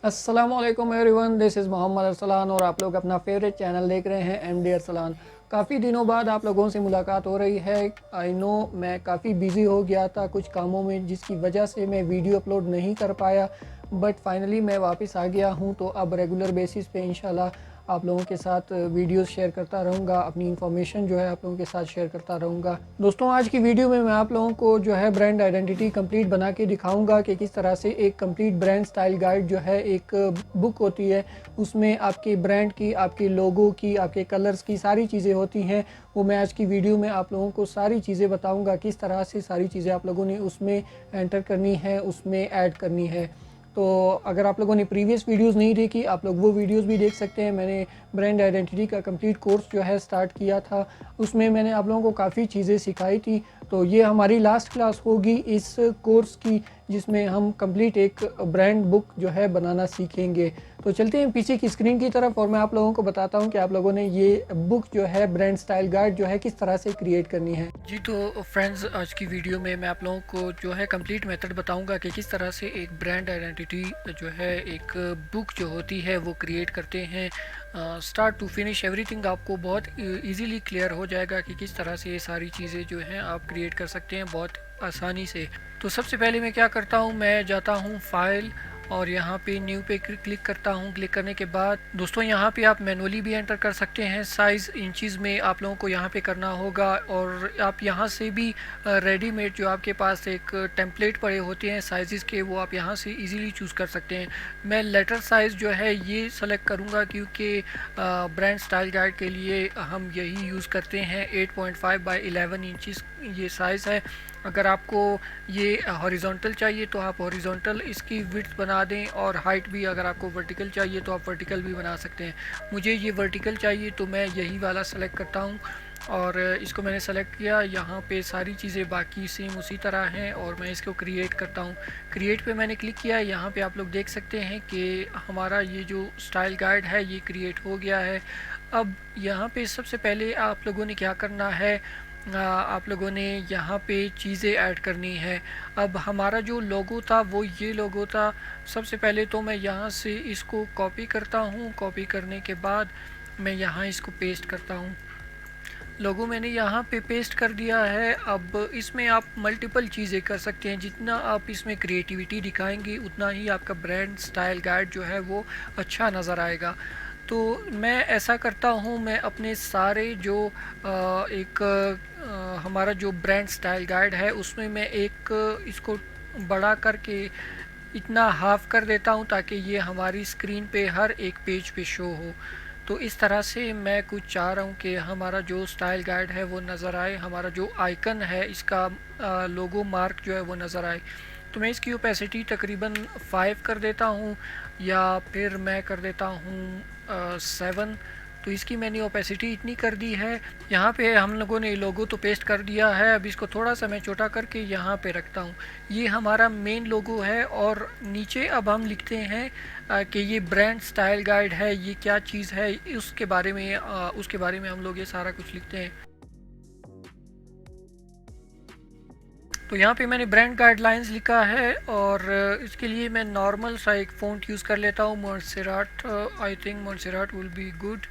अस्सलामुअलैकुम everyone, this is Mohammad Arsalan और आप लोग अपना फेवरेट चैनल देख रहे हैं एमडी अरसलान। काफ़ी दिनों बाद आप लोगों से मुलाकात हो रही है। आई नो मैं काफ़ी बिज़ी हो गया था कुछ कामों में, जिसकी वजह से मैं वीडियो अपलोड नहीं कर पाया, बट फाइनली मैं वापस आ गया हूं। तो अब रेगुलर बेसिस पे इंशाल्लाह आप लोगों के साथ वीडियोस शेयर करता रहूँगा, अपनी इन्फॉर्मेशन जो है आप लोगों के साथ शेयर करता रहूँगा। दोस्तों, आज की वीडियो में मैं आप लोगों को जो है ब्रांड आइडेंटिटी कंप्लीट बना के दिखाऊंगा कि किस तरह से एक कंप्लीट ब्रांड स्टाइल गाइड जो है एक बुक होती है, उसमें आपके ब्रांड की, आपके लोगो की, आपके कलर्स की सारी चीज़ें होती हैं। वो मैं आज की वीडियो में आप लोगों को सारी चीज़ें बताऊँगा, किस तरह से सारी चीज़ें आप लोगों ने उसमें एंटर करनी है, उसमें ऐड करनी है। तो अगर आप लोगों ने प्रीवियस वीडियोस नहीं देखी, आप लोग वो वीडियोस भी देख सकते हैं। मैंने ब्रांड आइडेंटिटी का कंप्लीट कोर्स जो है स्टार्ट किया था, उसमें मैंने आप लोगों को काफ़ी चीज़ें सिखाई थी। तो ये हमारी लास्ट क्लास होगी इस कोर्स की, जिसमें हम कंप्लीट एक ब्रांड बुक जो है बनाना सीखेंगे। तो चलते हैं पीछे की स्क्रीन की तरफ और मैं आप लोगों को बताता हूँ कि आप लोगों ने ये बुक जो है ब्रांड स्टाइल गाइड जो है किस तरह से क्रिएट करनी है। जी तो फ्रेंड्स, आज की वीडियो में मैं आप लोगों को जो है कंप्लीट मेथड बताऊंगा कि किस तरह से एक ब्रांड आइडेंटिटी जो है एक बुक जो होती है वो क्रिएट करते हैं। स्टार्ट टू फिनिश एवरीथिंग आपको बहुत इजीली क्लियर हो जाएगा कि किस तरह से ये सारी चीज़ें जो हैं आप क्रिएट कर सकते हैं बहुत आसानी से। तो सबसे पहले मैं क्या करता हूँ, मैं जाता हूँ फाइल और यहाँ पे न्यू पे क्लिक करता हूँ। क्लिक करने के बाद दोस्तों यहाँ पे आप मैनुअली भी एंटर कर सकते हैं। साइज़ इंचज़ में आप लोगों को यहाँ पे करना होगा और आप यहाँ से भी रेडीमेड जो आपके पास एक टेम्पलेट पड़े होते हैं साइज़ के, वो आप यहाँ से इजीली चूज़ कर सकते हैं। मैं लेटर साइज़ जो है ये सेलेक्ट करूँगा क्योंकि ब्रांड स्टाइल गाइड के लिए हम यही यूज़ करते हैं। 8.5 बाई 11 इंचज़ ये साइज़ है। अगर आपको ये हॉरिजॉन्टल चाहिए तो आप हॉरिजॉन्टल इसकी विड्थ बना दें, और हाइट भी अगर आपको वर्टिकल चाहिए तो आप वर्टिकल भी बना सकते हैं। मुझे ये वर्टिकल चाहिए तो मैं यही वाला सेलेक्ट करता हूँ और इसको मैंने सेलेक्ट किया। यहाँ पे सारी चीज़ें बाकी सेम उसी तरह हैं और मैं इसको क्रिएट करता हूँ। क्रिएट पे मैंने क्लिक किया। यहाँ पे आप लोग देख सकते हैं कि हमारा ये जो स्टाइल गाइड है ये क्रिएट हो गया है। अब यहाँ पे सबसे पहले आप लोगों ने क्या करना है, आप लोगों ने यहाँ पे चीज़ें ऐड करनी है। अब हमारा जो लोगो था वो ये लोगो था। सबसे पहले तो मैं यहाँ से इसको कॉपी करता हूँ। कॉपी करने के बाद मैं यहाँ इसको पेस्ट करता हूँ। लोगो मैंने यहाँ पे पेस्ट कर दिया है। अब इसमें आप मल्टीपल चीज़ें कर सकते हैं। जितना आप इसमें क्रिएटिविटी दिखाएंगे उतना ही आपका ब्रांड स्टाइल गाइड जो है वो अच्छा नज़र आएगा। तो मैं ऐसा करता हूँ, मैं अपने सारे जो हमारा जो ब्रांड स्टाइल गाइड है उसमें मैं एक इसको बड़ा करके इतना हाफ कर देता हूँ ताकि ये हमारी स्क्रीन पे हर एक पेज पे शो हो। तो इस तरह से मैं कुछ चाह रहा हूँ कि हमारा जो स्टाइल गाइड है वो नज़र आए, हमारा जो आइकन है इसका लोगो मार्क जो है वो नज़र आए। तो मैं इसकी ओपेसिटी तकरीबन 5 कर देता हूँ या फिर मैं कर देता हूँ 7। तो इसकी मैंने ओपेसिटी इतनी कर दी है। यहाँ पे हम लोगों ने लोगो तो पेस्ट कर दिया है। अब इसको थोड़ा सा मैं छोटा करके यहाँ पे रखता हूँ। ये हमारा मेन लोगो है और नीचे अब हम लिखते हैं कि ये ब्रांड स्टाइल गाइड है, ये क्या चीज़ है उसके बारे में हम लोग ये सारा कुछ लिखते हैं। तो यहाँ पे मैंने ब्रांड गाइडलाइंस लिखा है और इसके लिए मैं नॉर्मल सा एक फ़ॉन्ट यूज़ कर लेता हूँ, Montserrat. I think Montserrat will be good.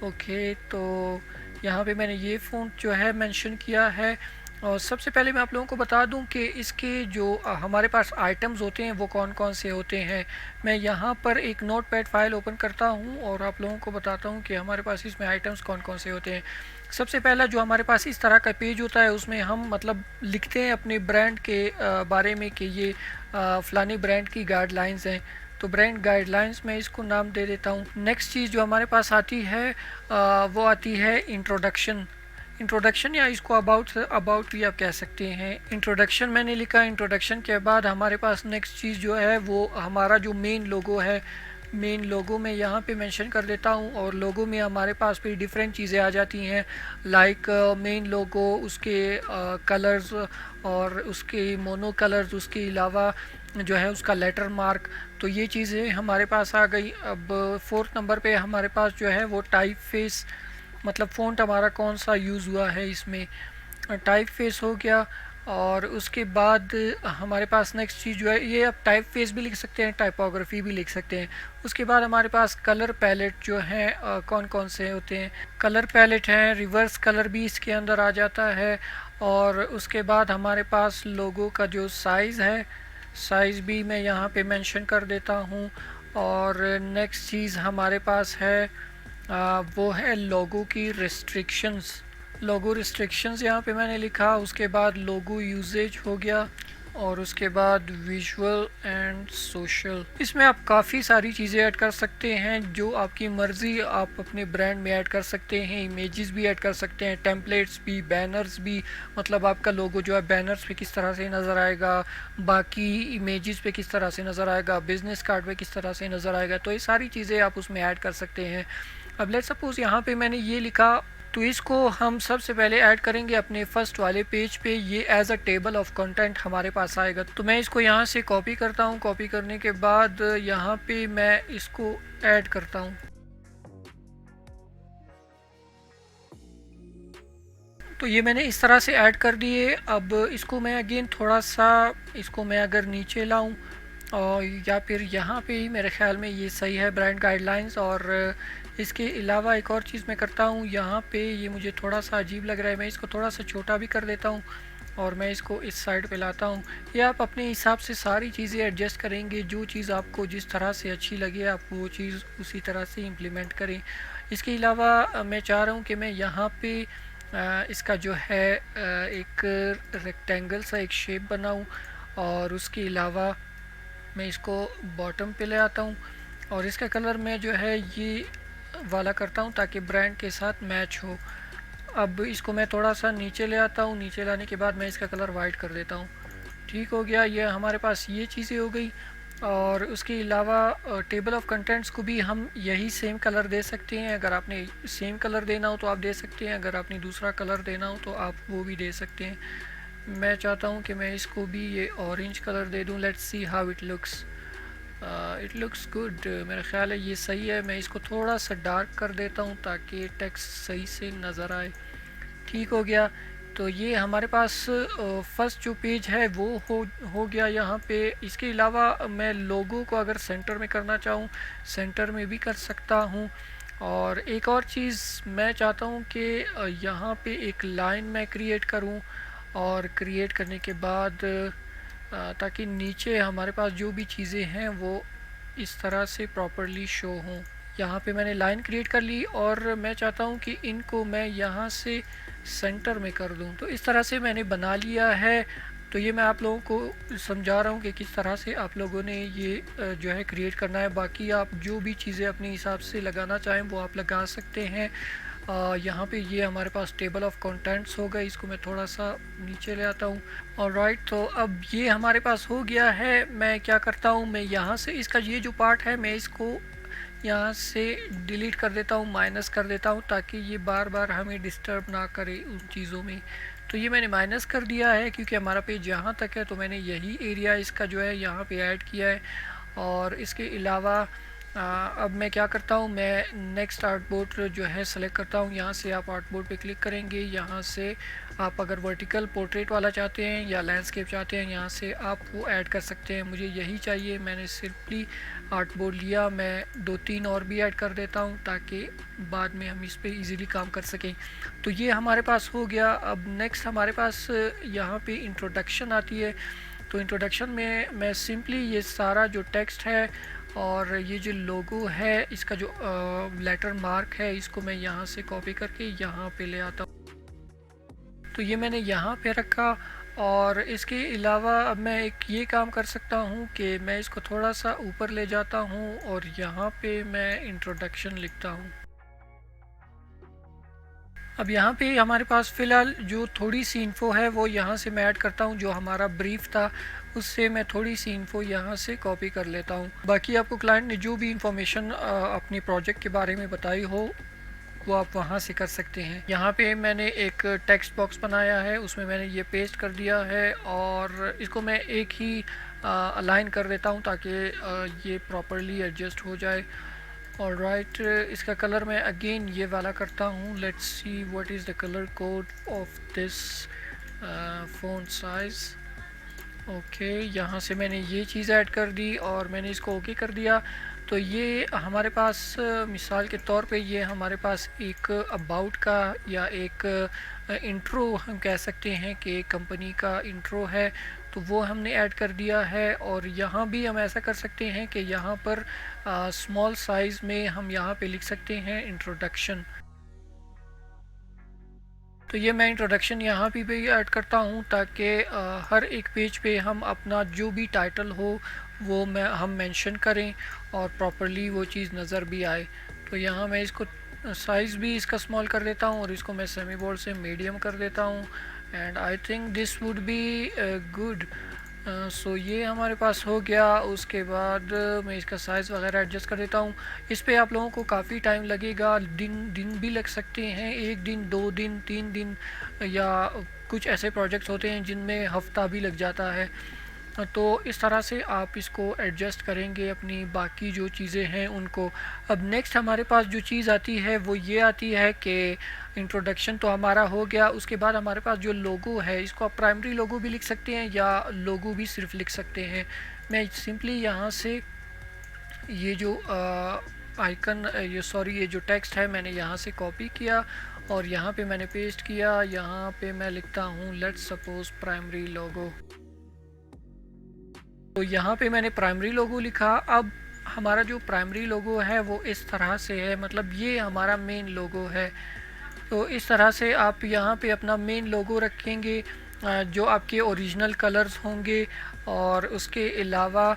Okay, तो यहाँ पे मैंने ये फ़ॉन्ट जो है मेंशन किया है। और सबसे पहले मैं आप लोगों को बता दूं कि इसके जो हमारे पास आइटम्स होते हैं वो कौन कौन से होते हैं। मैं यहाँ पर एक नोटपैड फाइल ओपन करता हूँ और आप लोगों को बताता हूँ कि हमारे पास इसमें आइटम्स कौन कौन से होते हैं। सबसे पहला जो हमारे पास इस तरह का पेज होता है उसमें हम मतलब लिखते हैं अपने ब्रांड के बारे में कि ये फ़लानी ब्रांड की गाइडलाइंस हैं। तो ब्रांड गाइडलाइंस में इसको नाम दे देता हूँ। नेक्स्ट चीज़ जो हमारे पास आती है वो आती है इंट्रोडक्शन। इंट्रोडक्शन या इसको अबाउट भी आप कह सकते हैं। इंट्रोडक्शन मैंने लिखा। इंट्रोडक्शन के बाद हमारे पास नेक्स्ट चीज़ जो है वो हमारा जो मेन लोगो है, मेन लोगो में यहाँ पे मेंशन कर देता हूँ। और लोगो में हमारे पास भी डिफरेंट चीज़ें आ जाती हैं, लाइक मेन लोगो, उसके कलर्स और उसके मोनो कलर्स, उसके अलावा जो है उसका लेटर मार्क। तो ये चीज़ें हमारे पास आ गई। अब 4th नंबर पे हमारे पास जो है वो टाइप फेस, मतलब फ़ॉन्ट हमारा कौन सा यूज़ हुआ है इसमें, टाइप फेस हो गया। और उसके बाद हमारे पास नेक्स्ट चीज़ जो है, ये आप टाइप फेस भी लिख सकते हैं, टाइपोग्राफी भी लिख सकते हैं। उसके बाद हमारे पास कलर पैलेट जो हैं कौन कौन से होते हैं, कलर पैलेट हैं, रिवर्स कलर भी इसके अंदर आ जाता है। और उसके बाद हमारे पास लोगो का जो साइज़ है, साइज़ भी मैं यहाँ पे मेंशन कर देता हूँ। और नेक्स्ट चीज़ हमारे पास है वो है लोगो की रिस्ट्रिक्शंस। लोगो रिस्ट्रिक्शंस यहाँ पे मैंने लिखा। उसके बाद लोगो यूजेज हो गया, और उसके बाद विजुअल एंड सोशल। इसमें आप काफ़ी सारी चीज़ें ऐड कर सकते हैं, जो आपकी मर्ज़ी आप अपने ब्रांड में ऐड कर सकते हैं। इमेजेस भी ऐड कर सकते हैं, टेम्पलेट्स भी, बैनर्स भी। मतलब आपका लोगो जो है बैनर्स पे किस तरह से नज़र आएगा, बाकी इमेजेस पे किस तरह से नज़र आएगा, बिजनेस कार्ड पे किस तरह से नज़र आएगा, तो ये सारी चीज़ें आप उसमें ऐड कर सकते हैं। अब लेट सपोज़ यहाँ पे मैंने ये लिखा, तो इसको हम सबसे पहले ऐड करेंगे अपने फर्स्ट वाले पेज पे। ये as a table of content हमारे पास आएगा। तो मैं इसको यहाँ से कॉपी करता हूँ। कॉपी करने के बाद यहाँ पे मैं इसको ऐड करता हूँ। तो ये मैंने इस तरह से ऐड कर दिए। अब इसको मैं अगेन थोड़ा सा, इसको मैं अगर नीचे लाऊं और या फिर यहाँ पे ही, मेरे ख्याल में ये सही है, ब्रांड गाइडलाइंस। और इसके अलावा एक और चीज़ मैं करता हूँ, यहाँ पे ये मुझे थोड़ा सा अजीब लग रहा है, मैं इसको थोड़ा सा छोटा भी कर देता हूँ और मैं इसको इस साइड पे लाता हूँ। ये आप अपने हिसाब से सारी चीज़ें एडजस्ट करेंगे, जो चीज़ आपको जिस तरह से अच्छी लगे आप वो चीज़ उसी तरह से इम्प्लीमेंट करें। इसके अलावा मैं चाह रहा हूँ कि मैं यहाँ पे इसका जो है एक रेक्टेंगल सा एक शेप बनाऊं, और उसके अलावा मैं इसको बॉटम पे ले आता हूं, और इसका कलर मैं जो है ये वाला करता हूं ताकि ब्रांड के साथ मैच हो। अब इसको मैं थोड़ा सा नीचे ले आता हूं। नीचे लाने के बाद मैं इसका कलर वाइट कर देता हूं। ठीक हो गया। ये हमारे पास ये चीज़ें हो गई। और उसके अलावा टेबल ऑफ कंटेंट्स को भी हम यही सेम कलर दे सकते हैं। अगर आपने सेम कलर देना हो तो आप दे सकते हैं, अगर आपने दूसरा कलर देना हो तो आप वो भी दे सकते हैं। मैं चाहता हूँ कि मैं इसको भी ये ऑरेंज कलर दे दूँ। Let's see how it looks. It looks good. मेरा ख्याल है ये सही है। मैं इसको थोड़ा सा डार्क कर देता हूँ ताकि टेक्स्ट सही से नज़र आए। ठीक हो गया। तो ये हमारे पास फर्स्ट जो पेज है वो हो गया यहाँ पे। इसके अलावा मैं लोगो को अगर सेंटर में करना चाहूँ, सेंटर में भी कर सकता हूँ। और एक और चीज़ मैं चाहता हूँ कि यहाँ पे एक लाइन मैं क्रिएट करूँ, और क्रिएट करने के बाद ताकि नीचे हमारे पास जो भी चीज़ें हैं वो इस तरह से प्रॉपरली शो हों। यहाँ पे मैंने लाइन क्रिएट कर ली, और मैं चाहता हूँ कि इनको मैं यहाँ से सेंटर में कर दूँ। तो इस तरह से मैंने बना लिया है। तो ये मैं आप लोगों को समझा रहा हूँ कि किस तरह से आप लोगों ने ये जो है क्रिएट करना है। बाकी आप जो भी चीज़ें अपने हिसाब से लगाना चाहें वो आप लगा सकते हैं। यहाँ पे ये हमारे पास टेबल ऑफ कंटेंट्स हो गए। इसको मैं थोड़ा सा नीचे ले आता हूँ। और राइट, तो अब ये हमारे पास हो गया है। मैं क्या करता हूँ, मैं यहाँ से इसका ये जो पार्ट है मैं इसको यहाँ से डिलीट कर देता हूँ, माइनस कर देता हूँ, ताकि ये बार बार हमें डिस्टर्ब ना करे उन चीज़ों में। तो ये मैंने माइनस कर दिया है क्योंकि हमारा पेज यहाँ तक है, तो मैंने यही एरिया इसका जो है यहाँ पे ऐड किया है। और इसके अलावा अब मैं क्या करता हूँ, मैं नेक्स्ट आर्टबोर्ड जो है सेलेक्ट करता हूँ। यहाँ से आप आर्टबोर्ड पे क्लिक करेंगे। यहाँ से आप अगर वर्टिकल पोर्ट्रेट वाला चाहते हैं या लैंडस्केप चाहते हैं, यहाँ से आप वो ऐड कर सकते हैं। मुझे यही चाहिए, मैंने सिंपली आर्टबोर्ड लिया। मैं 2-3 और भी ऐड कर देता हूँ ताकि बाद में हम इस पर ईज़िली काम कर सकें। तो ये हमारे पास हो गया। अब नेक्स्ट हमारे पास यहाँ पे इंट्रोडक्शन आती है। तो इंट्रोडक्शन में मैं सिंपली ये सारा जो टेक्स्ट है और ये जो लोगो है, इसका जो लेटर मार्क है, इसको मैं यहाँ से कॉपी करके यहाँ पे ले आता हूँ। तो ये मैंने यहाँ पे रखा। और इसके अलावा अब मैं एक ये काम कर सकता हूँ कि मैं इसको थोड़ा सा ऊपर ले जाता हूँ और यहाँ पे मैं इंट्रोडक्शन लिखता हूँ। अब यहाँ पे हमारे पास फ़िलहाल जो थोड़ी सी इन्फ़ो है वो यहाँ से मैं ऐड करता हूँ। जो हमारा ब्रीफ था उससे मैं थोड़ी सी इन्फ़ो यहाँ से कॉपी कर लेता हूँ। बाकी आपको क्लाइंट ने जो भी इंफॉर्मेशन अपनी प्रोजेक्ट के बारे में बताई हो वो आप वहाँ से कर सकते हैं। यहाँ पे मैंने एक टेक्स्ट बॉक्स बनाया है, उसमें मैंने ये पेस्ट कर दिया है और इसको मैं एक ही अलाइन कर देता हूँ ताकि ये प्रॉपरली एडजस्ट हो जाए। और राइट, इसका कलर मैं अगेन ये वाला करता हूँ। Let's see what is the colour code of this font size. Okay, यहाँ से मैंने ये चीज़ ऐड कर दी और मैंने इसको ओके कर दिया। तो ये हमारे पास मिसाल के तौर पे ये हमारे पास एक अबाउट का या एक इंट्रो हम कह सकते हैं कि कंपनी का इंट्रो है, तो वो हमने ऐड कर दिया है। और यहाँ भी हम ऐसा कर सकते हैं कि यहाँ पर स्मॉल साइज़ में हम यहाँ पे लिख सकते हैं इंट्रोडक्शन। तो ये मैं इंट्रोडक्शन यहाँ पे भी ऐड करता हूँ ताकि हर एक पेज पे हम अपना जो भी टाइटल हो वो हम मेंशन करें और प्रॉपरली वो चीज़ नज़र भी आए। तो यहाँ मैं इसको साइज़ भी इसका स्मॉल कर देता हूँ और इसको मैं सेमी बोल्ड से मीडियम कर देता हूँ। And I think this would be good. So ये हमारे पास हो गया। उसके बाद मैं इसका साइज़ वगैरह एडजस्ट कर देता हूँ। इस पे आप लोगों को काफ़ी टाइम लगेगा, दिन भी लग सकते हैं, 1 दिन 2 दिन 3 दिन, या कुछ ऐसे प्रोजेक्ट्स होते हैं जिनमें हफ्ता भी लग जाता है। तो इस तरह से आप इसको एडजस्ट करेंगे अपनी बाकी जो चीज़ें हैं उनको। अब नेक्स्ट हमारे पास जो चीज़ आती है वो ये आती है कि इंट्रोडक्शन तो हमारा हो गया। उसके बाद हमारे पास जो लोगो है, इसको आप प्राइमरी लोगो भी लिख सकते हैं या लोगो भी सिर्फ लिख सकते हैं। मैं सिंपली यहाँ से ये जो आइकन ये जो टेक्स्ट है मैंने यहाँ से कॉपी किया और यहाँ पे मैंने पेस्ट किया। यहाँ पे मैं लिखता हूँ लेट्स सपोज प्राइमरी लोगो। तो यहाँ पे मैंने प्राइमरी लोगो लिखा। अब हमारा जो प्राइमरी लोगो है वो इस तरह से है, मतलब ये हमारा मेन लोगो है। तो इस तरह से आप यहाँ पे अपना मेन लोगो रखेंगे, जो आपके ओरिजिनल कलर्स होंगे। और उसके अलावा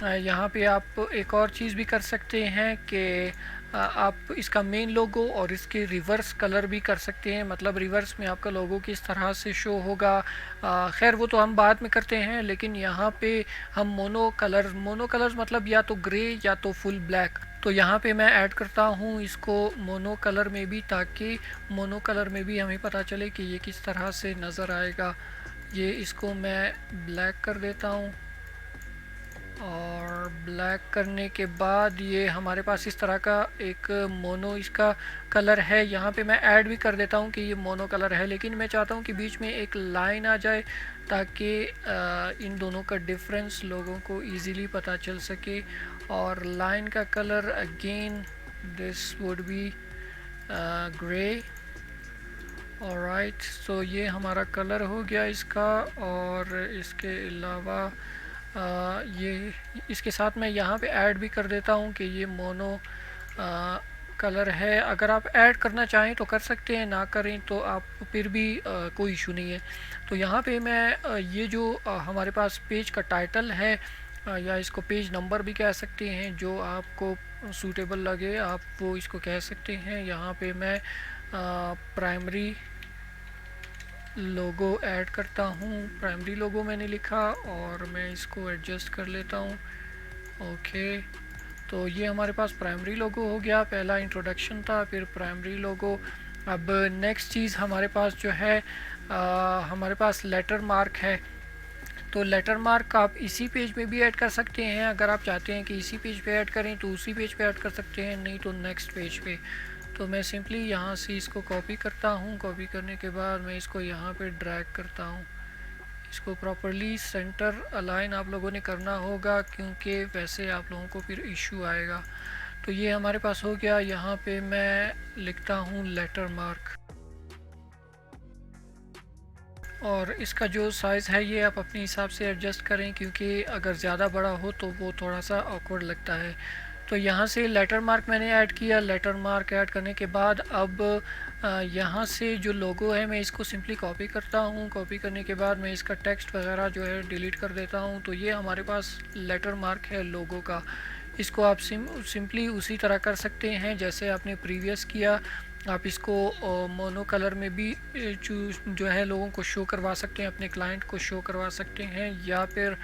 यहाँ पे आप एक और चीज़ भी कर सकते हैं कि आप इसका मेन लोगो और इसके रिवर्स कलर भी कर सकते हैं, मतलब रिवर्स में आपका लोगो किस तरह से शो होगा। खैर वो तो हम बाद में करते हैं, लेकिन यहाँ पे हम मोनो कलर्स मतलब या तो ग्रे या तो फुल ब्लैक। तो यहाँ पे मैं ऐड करता हूँ इसको मोनो कलर में भी, ताकि मोनो कलर में भी हमें पता चले कि ये किस तरह से नज़र आएगा। ये इसको मैं ब्लैक कर देता हूँ और ब्लैक करने के बाद ये हमारे पास इस तरह का एक मोनो इसका कलर है। यहाँ पे मैं ऐड भी कर देता हूँ कि ये मोनो कलर है, लेकिन मैं चाहता हूँ कि बीच में एक लाइन आ जाए ताकि इन दोनों का डिफरेंस लोगों को इजीली पता चल सके। और लाइन का colour again this would be grey. Alright, so ये हमारा कलर हो गया इसका। और इसके अलावा ये इसके साथ मैं यहाँ पे ऐड भी कर देता हूँ कि ये मोनो कलर है। अगर आप ऐड करना चाहें तो कर सकते हैं, ना करें तो आप फिर भी कोई इशू नहीं है। तो यहाँ पे मैं ये जो हमारे पास पेज का टाइटल है या इसको पेज नंबर भी कह सकते हैं, जो आपको सूटेबल लगे आप वो इसको कह सकते हैं। यहाँ पे मैं प्राइमरी लोगो ऐड करता हूँ। प्राइमरी लोगो मैंने लिखा और मैं इसको एडजस्ट कर लेता हूँ। ओके, तो ये हमारे पास प्राइमरी लोगो हो गया। पहला इंट्रोडक्शन था, फिर प्राइमरी लोगो। अब नेक्स्ट चीज़ हमारे पास जो है हमारे पास लेटर मार्क है। तो लेटर मार्क आप इसी पेज में भी ऐड कर सकते हैं। अगर आप चाहते हैं कि इसी पेज पे ऐड करें तो उसी पेज पे ऐड कर सकते हैं, नहीं तो नेक्स्ट पेज पे। तो मैं सिंपली यहाँ से इसको कॉपी करता हूँ। कॉपी करने के बाद मैं इसको यहाँ पे ड्रैग करता हूँ। इसको प्रॉपरली सेंटर अलाइन आप लोगों ने करना होगा, क्योंकि वैसे आप लोगों को फिर इशू आएगा। तो ये हमारे पास हो गया। यहाँ पे मैं लिखता हूँ लेटर मार्क। और इसका जो साइज़ है ये आप अपने हिसाब से एडजस्ट करें, क्योंकि अगर ज़्यादा बड़ा हो तो वो थोड़ा सा ऑकवर्ड लगता है। तो यहाँ से लेटर मार्क मैंने ऐड किया। लेटर मार्क ऐड करने के बाद अब यहाँ से जो लोगो है मैं इसको सिंपली कॉपी करता हूँ। कॉपी करने के बाद मैं इसका टेक्स्ट वगैरह जो है डिलीट कर देता हूँ। तो ये हमारे पास लेटर मार्क है लोगो का। इसको आप सिंपली उसी तरह कर सकते हैं जैसे आपने प्रीवियस किया। आप इसको मोनो कलर में भी जो है लोगों को शो करवा सकते हैं, अपने क्लाइंट को शो करवा सकते हैं, या फिर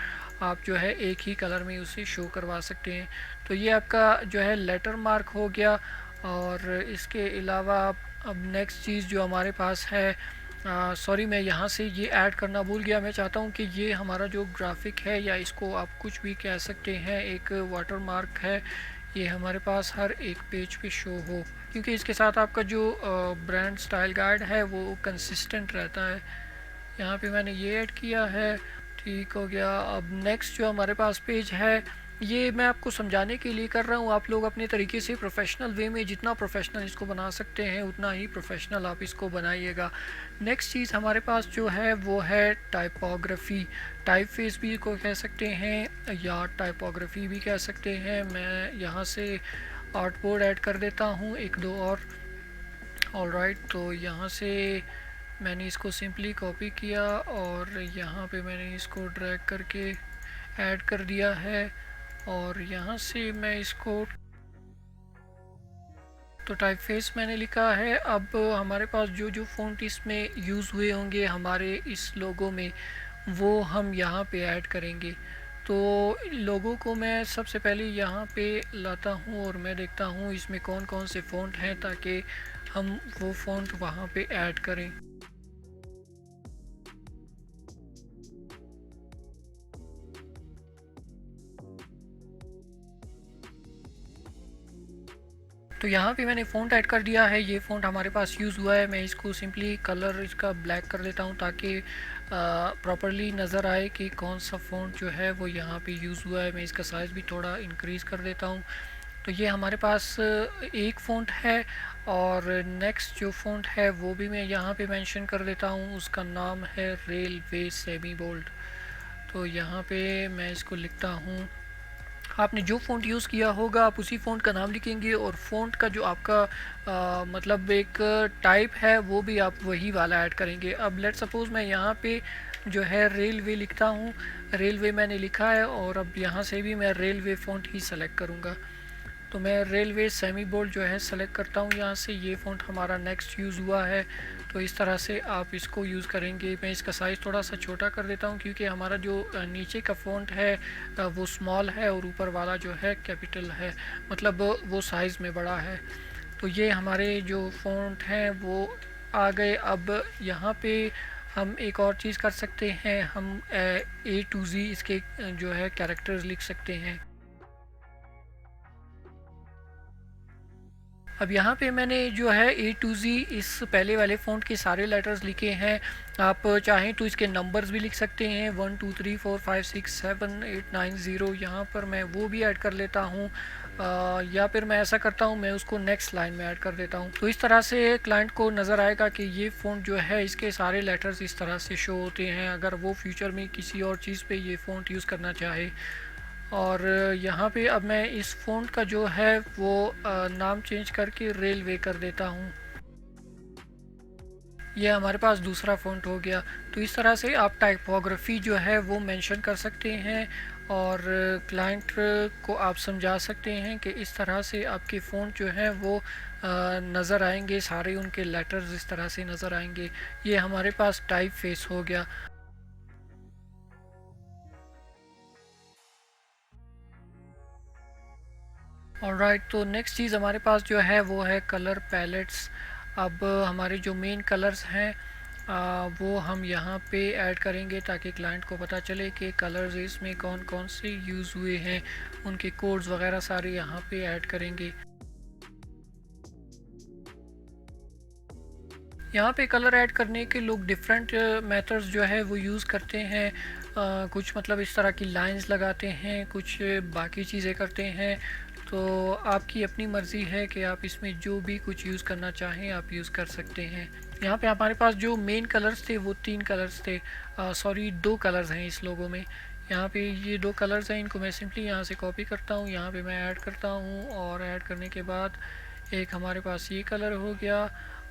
आप जो है एक ही कलर में उसे शो करवा सकते हैं। तो ये आपका जो है लेटर मार्क हो गया। और इसके अलावा अब नेक्स्ट चीज़ जो हमारे पास है, सॉरी मैं यहाँ से ये ऐड करना भूल गया। मैं चाहता हूँ कि ये हमारा जो ग्राफिक है, या इसको आप कुछ भी कह सकते हैं, एक वाटर मार्क है, ये हमारे पास हर एक पेज पे शो हो, क्योंकि इसके साथ आपका जो ब्रांड स्टाइल गाइड है वो कंसिस्टेंट रहता है। यहाँ पे मैंने ये ऐड किया है, ठीक हो गया। अब नेक्स्ट जो हमारे पास पेज है, ये मैं आपको समझाने के लिए कर रहा हूँ। आप लोग अपने तरीके से प्रोफेशनल वे में जितना प्रोफेशनल इसको बना सकते हैं उतना ही प्रोफेशनल आप इसको बनाइएगा। नेक्स्ट चीज़ हमारे पास जो है वो है टाइपोग्राफी। टाइप फेस भी इसको कह सकते हैं या टाइपोग्राफी भी कह सकते हैं। मैं यहाँ से आर्टबोर्ड ऐड कर देता हूँ एक दो और। ऑलराइट, तो यहाँ से मैंने इसको सिंपली कॉपी किया और यहाँ पे मैंने इसको ड्रैग करके ऐड कर दिया है। और यहाँ से मैं इसको तो टाइपफेस मैंने लिखा है। अब हमारे पास जो जो फ़ॉन्ट इसमें यूज़ हुए होंगे हमारे इस लोगो में, वो हम यहाँ पे ऐड करेंगे। तो लोगों को मैं सबसे पहले यहाँ पे लाता हूँ और मैं देखता हूँ इसमें कौन कौन से फ़ॉन्ट हैं ताकि हम वो फ़ॉन्ट वहाँ पे ऐड करें। तो यहाँ पे मैंने फ़ॉन्ट ऐड कर दिया है। ये फ़ॉन्ट हमारे पास यूज़ हुआ है। मैं इसको सिंपली कलर इसका ब्लैक कर देता हूँ ताकि प्रॉपरली नज़र आए कि कौन सा फ़ॉन्ट जो है वो यहाँ पे यूज़ हुआ है। मैं इसका साइज़ भी थोड़ा इंक्रीज़ कर देता हूँ। तो ये हमारे पास एक फ़ॉन्ट है। और नेक्स्ट जो फ़ॉन्ट है वो भी मैं यहाँ पे मेंशन कर देता हूँ। उसका नाम है रेलवे सेमी बोल्ड। तो यहाँ पे मैं इसको लिखता हूँ। आपने जो फ़ॉन्ट यूज़ किया होगा आप उसी फ़ॉन्ट का नाम लिखेंगे और फ़ॉन्ट का जो आपका मतलब एक टाइप है वो भी आप वही वाला ऐड करेंगे। अब लेट सपोज़ मैं यहाँ पे जो है रेलवे लिखता हूँ, रेलवे मैंने लिखा है और अब यहाँ से भी मैं रेलवे फ़ॉन्ट ही सेलेक्ट करूँगा। तो मैं रेलवे सेमी बोल्ड जो है सेलेक्ट करता हूँ यहाँ से। ये फ़ॉन्ट हमारा नेक्स्ट यूज़ हुआ है। तो इस तरह से आप इसको यूज़ करेंगे। मैं इसका साइज़ थोड़ा सा छोटा कर देता हूँ क्योंकि हमारा जो नीचे का फ़ॉन्ट है वो स्मॉल है और ऊपर वाला जो है कैपिटल है, मतलब वो साइज़ में बड़ा है। तो ये हमारे जो फ़ॉन्ट हैं वो आ गए। अब यहाँ पे हम एक और चीज़ कर सकते हैं, हम A to Z इसके जो है कैरेक्टर्स लिख सकते हैं। अब यहाँ पे मैंने जो है A to Z इस पहले वाले फ़ॉन्ट के सारे लेटर्स लिखे हैं। आप चाहें तो इसके नंबर्स भी लिख सकते हैं 1 2 3 4 5 6 7 8 9 0। यहाँ पर मैं वो भी ऐड कर लेता हूँ। या फिर मैं ऐसा करता हूँ, मैं उसको नेक्स्ट लाइन में ऐड कर देता हूँ। तो इस तरह से क्लाइंट को नज़र आएगा कि ये फ़ॉन्ट जो है इसके सारे लेटर्स इस तरह से शो होते हैं अगर वो फ्यूचर में किसी और चीज़ पे ये फ़ॉन्ट यूज़ करना चाहे। और यहाँ पे अब मैं इस फ़ॉन्ट का जो है वो नाम चेंज करके रेलवे कर देता हूँ। ये हमारे पास दूसरा फ़ॉन्ट हो गया। तो इस तरह से आप टाइपोग्राफी जो है वो मेंशन कर सकते हैं और क्लाइंट को आप समझा सकते हैं कि इस तरह से आपके फ़ॉन्ट जो है वो नज़र आएंगे, सारे उनके लेटर्स इस तरह से नज़र आएंगे। ये हमारे पास टाइप फेस हो गया। ऑलराइट, तो नेक्स्ट चीज़ हमारे पास जो है वो है कलर पैलेट्स। अब हमारे जो मेन कलर्स हैं वो हम यहाँ पे ऐड करेंगे ताकि क्लाइंट को पता चले कि कलर्स इसमें कौन कौन से यूज़ हुए हैं। उनके कोड्स वगैरह सारे यहाँ पे ऐड करेंगे। यहाँ पे कलर ऐड करने के लोग डिफरेंट मेथड्स जो है वो यूज़ करते हैं। कुछ मतलब इस तरह की लाइंस लगाते हैं, कुछ बाकी चीज़ें करते हैं। तो आपकी अपनी मर्ज़ी है कि आप इसमें जो भी कुछ यूज़ करना चाहें आप यूज़ कर सकते हैं। यहाँ पे हमारे पास जो मेन कलर्स थे वो 3 कलर्स थे, सॉरी 2 कलर्स हैं इस लोगों में। यहाँ पे ये 2 कलर्स हैं, इनको मैं सिंपली यहाँ से कॉपी करता हूँ, यहाँ पे मैं ऐड करता हूँ और ऐड करने के बाद एक हमारे पास ये कलर हो गया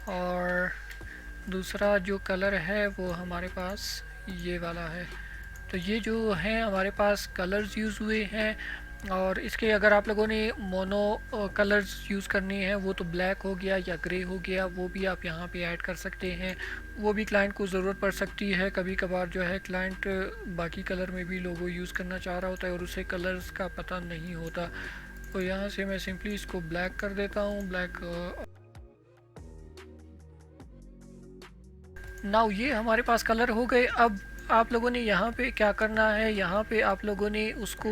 और दूसरा जो कलर है वो हमारे पास ये वाला है। तो ये जो है हमारे पास कलर्स यूज़ हुए हैं। और इसके अगर आप लोगों ने मोनो कलर्स यूज़ करनी है वो तो ब्लैक हो गया या ग्रे हो गया, वो भी आप यहाँ पे ऐड कर सकते हैं। वो भी क्लाइंट को ज़रूरत पड़ सकती है, कभी कभार जो है क्लाइंट बाकी कलर में भी लोगो यूज़ करना चाह रहा होता है और उसे कलर्स का पता नहीं होता। तो यहाँ से मैं सिंपली इसको ब्लैक कर देता हूँ, ब्लैक। नाउ ये हमारे पास कलर हो गए। अब आप लोगों ने यहाँ पे क्या करना है, यहाँ पे आप लोगों ने उसको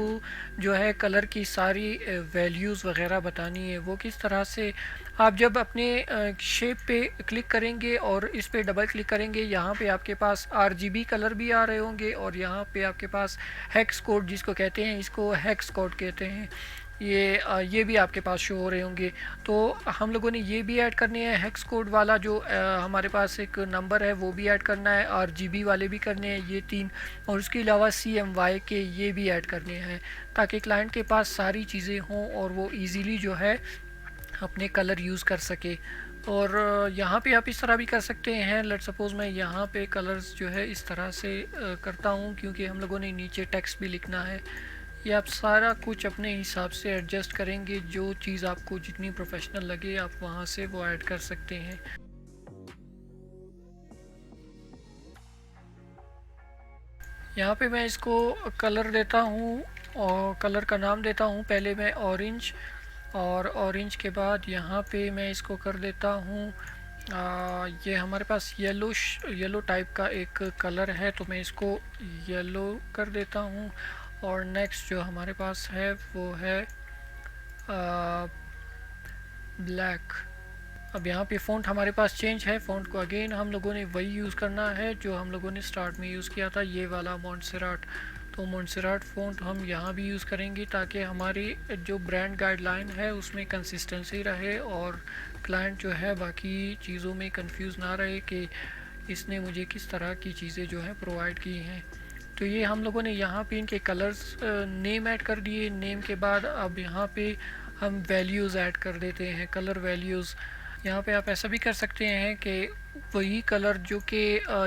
जो है कलर की सारी वैल्यूज़ वगैरह बतानी है। वो किस तरह से, आप जब अपने शेप पे क्लिक करेंगे और इस पे डबल क्लिक करेंगे, यहाँ पे आपके पास RGB कलर भी आ रहे होंगे और यहाँ पे आपके पास हेक्स कोड जिसको कहते हैं, इसको हेक्स कोड कहते हैं, ये भी आपके पास शो हो रहे होंगे। तो हम लोगों ने ये भी ऐड करने हैं, हेक्स कोड वाला जो हमारे पास एक नंबर है वो भी ऐड करना है, RGB वाले भी करने हैं ये 3, और उसके अलावा CMY के ये भी ऐड करने हैं, ताकि क्लाइंट के पास सारी चीज़ें हों और वो इजीली जो है अपने कलर यूज़ कर सके। और यहाँ पे आप इस तरह भी कर सकते हैं। लेट सपोज़ मैं यहाँ पे कलर्स जो है इस तरह से करता हूँ, क्योंकि हम लोगों ने नीचे टेक्स्ट भी लिखना है। ये आप सारा कुछ अपने हिसाब से एडजस्ट करेंगे, जो चीज़ आपको जितनी प्रोफेशनल लगे आप वहाँ से वो ऐड कर सकते हैं। यहाँ पे मैं इसको कलर देता हूँ और कलर का नाम देता हूँ पहले मैं ऑरेंज, और ऑरेंज के बाद यहाँ पे मैं इसको कर देता हूँ ये हमारे पास येलो टाइप का एक कलर है, तो मैं इसको येलो कर देता हूँ। और नेक्स्ट जो हमारे पास है वो है ब्लैक। अब यहाँ पे फ़ॉन्ट हमारे पास चेंज है, फ़ॉन्ट को अगेन हम लोगों ने वही यूज़ करना है जो हम लोगों ने स्टार्ट में यूज़ किया था, ये वाला मॉन्सेराट। तो मॉन्सेराट फ़ॉन्ट हम यहाँ भी यूज़ करेंगे, ताकि हमारी जो ब्रांड गाइडलाइन है उसमें कंसिस्टेंसी रहे और क्लाइंट जो है बाकी चीज़ों में कंफ्यूज ना रहे कि इसने मुझे किस तरह की चीज़ें जो है प्रोवाइड की हैं। तो ये हम लोगों ने यहाँ पे इनके कलर्स नेम ऐड कर दिए। नेम के बाद अब यहाँ पे हम वैल्यूज़ ऐड कर देते हैं, कलर वैल्यूज़। यहाँ पे आप ऐसा भी कर सकते हैं कि वही कलर जो कि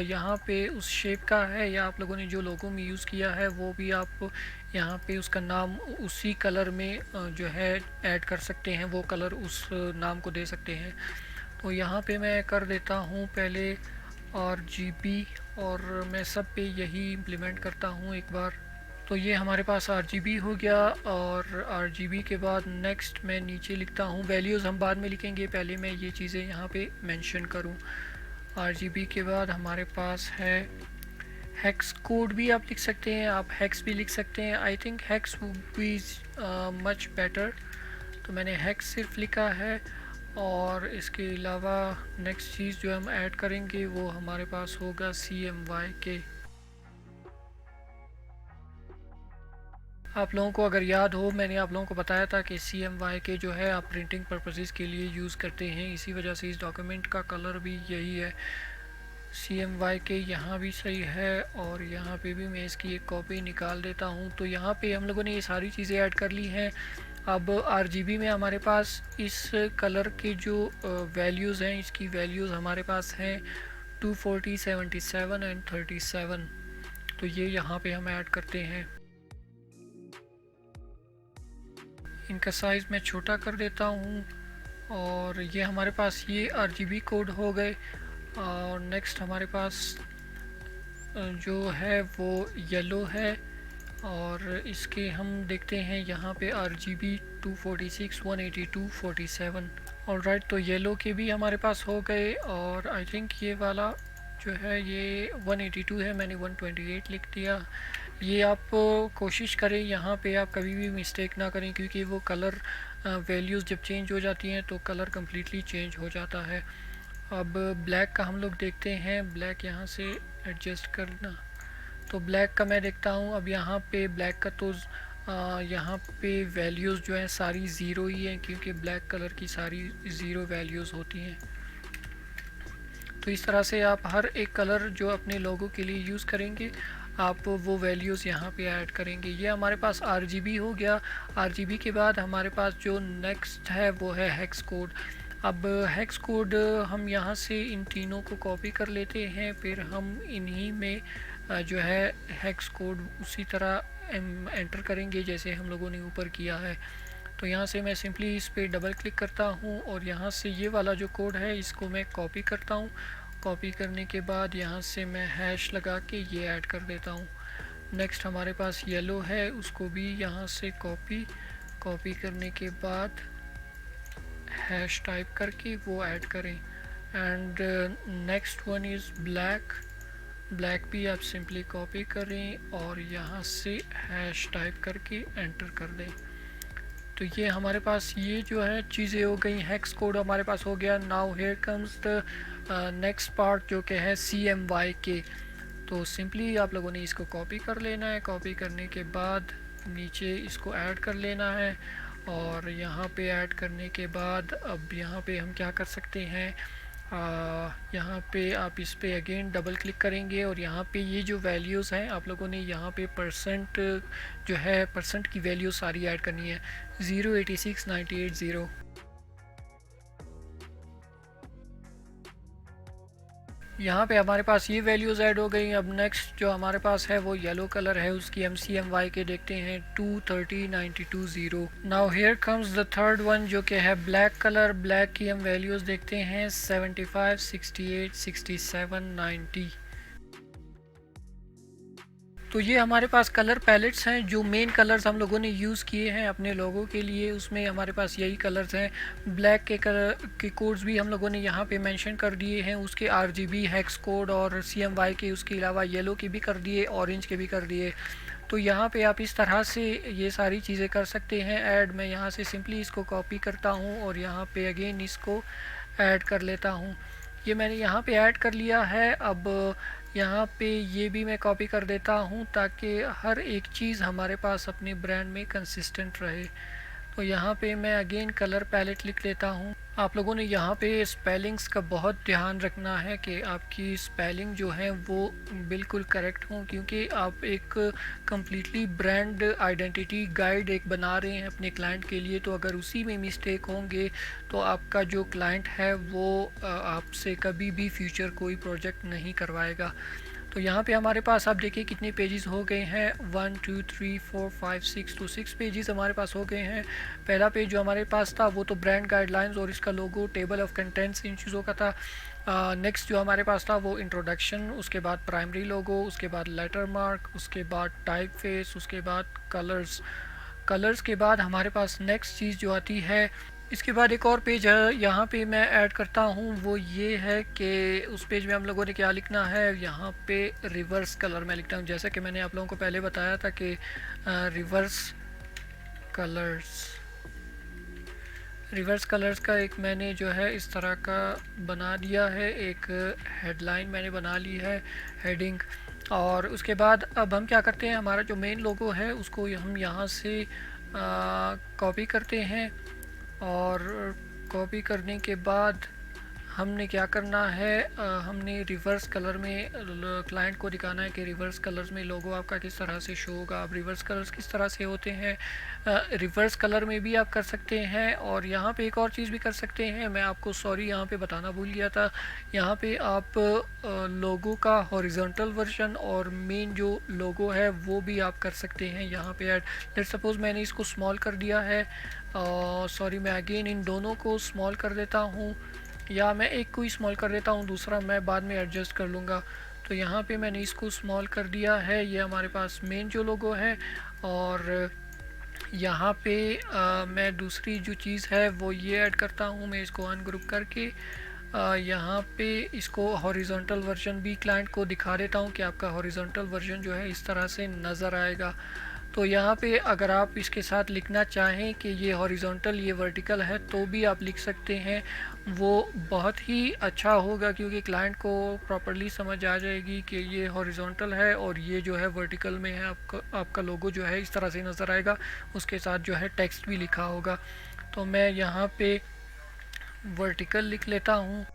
यहाँ पे उस शेप का है या आप लोगों ने जो लोगो में यूज़ किया है वो भी आप यहाँ पे उसका नाम उसी कलर में जो है ऐड कर सकते हैं, वो कलर उस नाम को दे सकते हैं। तो यहाँ पे मैं कर देता हूँ पहले RGB, और मैं सब पे यही इम्प्लीमेंट करता हूँ एक बार। तो ये हमारे पास RGB हो गया, और RGB के बाद नेक्स्ट मैं नीचे लिखता हूँ, वैल्यूज़ हम बाद में लिखेंगे, पहले मैं ये चीज़ें यहाँ पे मेंशन करूँ। RGB के बाद हमारे पास है हेक्स कोड, भी आप लिख सकते हैं, आप हेक्स भी लिख सकते हैं। I think hex would be much better, तो मैंने हेक्स सिर्फ लिखा है। और इसके अलावा नेक्स्ट चीज़ जो हम ऐड करेंगे वो हमारे पास होगा CMY के। आप लोगों को अगर याद हो, मैंने आप लोगों को बताया था कि CMY के जो है आप प्रिंटिंग पर्पसेस के लिए यूज़ करते हैं, इसी वजह से इस डॉक्यूमेंट का कलर भी यही है। CMY के यहाँ भी सही है, और यहाँ पे भी मैं इसकी एक कॉपी निकाल देता हूँ। तो यहाँ पे हम लोगों ने ये सारी चीज़ें ऐड कर ली हैं। अब RGB में हमारे पास इस कलर के जो वैल्यूज़ हैं, इसकी वैल्यूज़ हमारे पास हैं 240, 77 एंड 37। तो ये यहाँ पे हम ऐड करते हैं। इनका साइज़ मैं छोटा कर देता हूँ, और ये हमारे पास ये RGB कोड हो गए। और नेक्स्ट हमारे पास जो है वो येलो है, और इसके हम देखते हैं यहाँ पे RGB 246, 182, 47। ऑलराइट, तो येलो के भी हमारे पास हो गए, और आई थिंक ये वाला जो है ये 182 है, मैंने 128 लिख दिया। ये आप कोशिश करें यहाँ पे आप कभी भी मिस्टेक ना करें, क्योंकि वो कलर वैल्यूज़ जब चेंज हो जाती हैं तो कलर कम्प्लीटली चेंज हो जाता है। अब ब्लैक का हम लोग देखते हैं, ब्लैक यहाँ से एडजस्ट करना। तो ब्लैक का मैं देखता हूँ, अब यहाँ पे ब्लैक का तो यहाँ पे वैल्यूज़ जो हैं सारी ज़ीरो ही हैं, क्योंकि ब्लैक कलर की सारी ज़ीरो वैल्यूज़ होती हैं। तो इस तरह से आप हर एक कलर जो अपने लोगों के लिए यूज़ करेंगे आप वो वैल्यूज़ यहाँ पे ऐड करेंगे। ये हमारे पास RGB हो गया। RGB के बाद हमारे पास जो नेक्स्ट है वो है हेक्स कोड। अब हेक्स कोड हम यहाँ से इन तीनों को कॉपी कर लेते हैं, फिर हम इन्हीं में जो है हेक्स कोड उसी तरह एंटर करेंगे जैसे हम लोगों ने ऊपर किया है। तो यहाँ से मैं सिंपली इस पर डबल क्लिक करता हूँ, और यहाँ से ये वाला जो कोड है इसको मैं कॉपी करता हूँ। कॉपी करने के बाद यहाँ से मैं हैश लगा के ये ऐड कर देता हूँ। नेक्स्ट हमारे पास येलो है, उसको भी यहाँ से कॉपी करने के बाद हैश टाइप करके वो ऐड करें। And next one is black. Black भी आप सिंपली कॉपी करें और यहाँ से हैश टाइप करके एंटर कर दें। तो ये हमारे पास ये जो है चीज़ें हो गई, हेक्स कोड हमारे पास हो गया। Now here comes the next part जो कि है CMYK। तो सिंपली आप लोगों ने इसको कॉपी कर लेना है। कॉपी करने के बाद नीचे इसको ऐड कर लेना है और यहाँ पे ऐड करने के बाद अब यहाँ पे हम क्या कर सकते हैं, यहाँ पे आप इस पे अगेन डबल क्लिक करेंगे और यहाँ पे ये जो वैल्यूज़ हैं आप लोगों ने यहाँ पे परसेंट जो है परसेंट की वैल्यू सारी ऐड करनी है। 0869880 यहाँ पे हमारे पास ये वैल्यूज़ ऐड हो गई। अब नेक्स्ट जो हमारे पास है वो येलो कलर है, उसकी MCMYK देखते हैं 230920। Now here comes the third one जो कि है ब्लैक कलर। ब्लैक की हम वैल्यूज़ देखते हैं 75 68 67 90। तो ये हमारे पास कलर पैलेट्स हैं, जो मेन कलर्स हम लोगों ने यूज़ किए हैं अपने लोगों के लिए, उसमें हमारे पास यही कलर्स हैं। ब्लैक के कलर के कोड्स भी हम लोगों ने यहाँ पे मेंशन कर दिए हैं, उसके RGB हेक्स कोड और CMYK, उसके अलावा येलो के भी कर दिए, ऑरेंज के भी कर दिए। तो यहाँ पे आप इस तरह से ये सारी चीज़ें कर सकते हैं ऐड। मैं यहाँ से सिंपली इसको कॉपी करता हूँ और यहाँ पे अगेन इसको ऐड कर लेता हूँ। ये मैंने यहाँ पे ऐड कर लिया है। अब यहाँ पे ये भी मैं कॉपी कर देता हूँ ताकि हर एक चीज़ हमारे पास अपने ब्रांड में कंसिस्टेंट रहे। तो यहाँ पे मैं अगेन कलर पैलेट लिख लेता हूँ। आप लोगों ने यहाँ पे स्पेलिंग्स का बहुत ध्यान रखना है कि आपकी स्पेलिंग जो है वो बिल्कुल करेक्ट हो, क्योंकि आप एक कम्प्लीटली ब्रांड आइडेंटिटी गाइड एक बना रहे हैं अपने क्लाइंट के लिए। तो अगर उसी में मिस्टेक होंगे तो आपका जो क्लाइंट है वो आपसे कभी भी फ्यूचर कोई प्रोजेक्ट नहीं करवाएगा। तो यहाँ पे हमारे पास आप देखिए कितने पेजेस हो गए हैं, 1 2 3 4 5 6, तो 6 पेजेस हमारे पास हो गए हैं। पहला पेज जो हमारे पास था वो तो ब्रांड गाइडलाइंस और इसका लोगो, टेबल ऑफ कंटेंट्स, इन चीज़ों का था। नेक्स्ट जो हमारे पास था वो इंट्रोडक्शन, उसके बाद प्राइमरी लोगो, उसके बाद लेटर मार्क, उसके बाद टाइप फेस, उसके बाद कलर्स के बाद हमारे पास नेक्स्ट चीज़ जो आती है, इसके बाद एक और पेज है यहाँ पे मैं ऐड करता हूँ, वो ये है कि उस पेज में हम लोगों ने क्या लिखना है। यहाँ पे रिवर्स कलर में लिखता हूँ, जैसा कि मैंने आप लोगों को पहले बताया था कि रिवर्स कलर्स का एक मैंने जो है इस तरह का बना दिया है, एक हेडलाइन मैंने बना ली है, हेडिंग। और उसके बाद अब हम क्या करते हैं, हमारा जो मेन लोगो है उसको हम यहाँ से कॉपी करते हैं और कॉपी करने के बाद हमने क्या करना है, हमने रिवर्स कलर में क्लाइंट को दिखाना है कि रिवर्स कलर्स में लोगो आपका किस तरह से शो होगा। अब रिवर्स कलर्स किस तरह से होते हैं, रिवर्स कलर में भी आप कर सकते हैं और यहाँ पे एक और चीज़ भी कर सकते हैं। मैं आपको सॉरी यहाँ पे बताना भूल गया था, यहाँ पे आप लोगो का हॉरिजॉन्टल वर्जन और मेन जो लोगो है वो भी आप कर सकते हैं यहाँ पे ऐड। लेट्स सपोज मैंने इसको स्मॉल कर दिया है, सॉरी मैं अगेन इन दोनों को स्मॉल कर देता हूँ, या मैं एक को ही स्मॉल कर देता हूँ, दूसरा मैं बाद में एडजस्ट कर लूँगा। तो यहाँ पे मैंने इसको स्मॉल कर दिया है, ये हमारे पास मेन जो लोगो है। और यहाँ पे मैं दूसरी जो चीज़ है वो ये ऐड करता हूँ, मैं इसको अनग्रुप करके यहाँ पे इसको हॉरिजॉन्टल वर्जन भी क्लाइंट को दिखा देता हूँ कि आपका हॉरिजॉन्टल वर्जन जो है इस तरह से नज़र आएगा। तो यहाँ पे अगर आप इसके साथ लिखना चाहें कि ये हॉरिजॉन्टल ये वर्टिकल है तो भी आप लिख सकते हैं, वो बहुत ही अच्छा होगा, क्योंकि क्लाइंट को प्रॉपर्ली समझ आ जाएगी कि ये हॉरिजॉन्टल है और ये जो है वर्टिकल में है। आपका लोगो जो है इस तरह से नज़र आएगा, उसके साथ जो है टेक्स्ट भी लिखा होगा। तो मैं यहाँ पे वर्टिकल लिख लेता हूँ।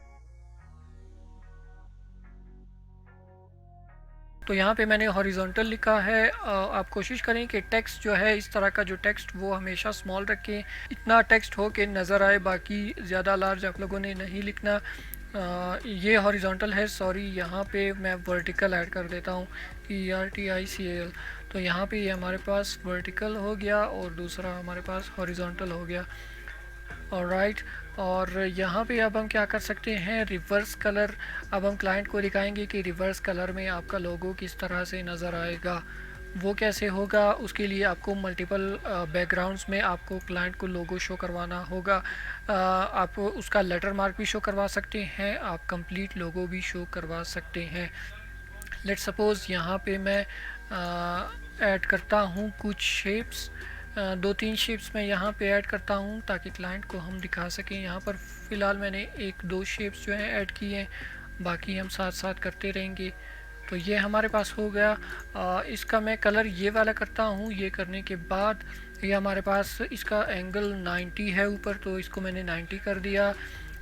तो यहाँ पे मैंने हॉरिजॉन्टल लिखा है। आप कोशिश करें कि टेक्स्ट जो है इस तरह का जो टेक्स्ट वो हमेशा स्मॉल रखें, इतना टेक्स्ट हो कि नज़र आए, बाकी ज़्यादा लार्ज आप लोगों ने नहीं लिखना। ये हॉरिजॉन्टल है, सॉरी यहाँ पे मैं वर्टिकल ऐड कर देता हूँ, ERTICAL। तो यहाँ पे ये हमारे पास वर्टिकल हो गया और दूसरा हमारे पास हॉरिजॉन्टल हो गया। ऑलराइट, और यहाँ पे अब हम क्या कर सकते हैं, रिवर्स कलर। अब हम क्लाइंट को दिखाएंगे कि रिवर्स कलर में आपका लोगो किस तरह से नज़र आएगा। वो कैसे होगा, उसके लिए आपको मल्टीपल बैकग्राउंड्स में आपको क्लाइंट को लोगो शो करवाना होगा। आप उसका लेटर मार्क भी शो करवा सकते हैं, आप कंप्लीट लोगो भी शो करवा सकते हैं। लेट्स सपोज़ यहाँ पे मैं ऐड करता हूँ कुछ शेप्स, 2-3 शेप्स मैं यहाँ पे ऐड करता हूँ ताकि क्लाइंट को हम दिखा सकें। यहाँ पर फ़िलहाल मैंने 1-2 शेप्स जो हैं ऐड किए हैं, बाकी हम साथ साथ करते रहेंगे। तो ये हमारे पास हो गया। इसका मैं कलर ये वाला करता हूँ। ये करने के बाद ये हमारे पास इसका एंगल 90 है ऊपर, तो इसको मैंने 90 कर दिया।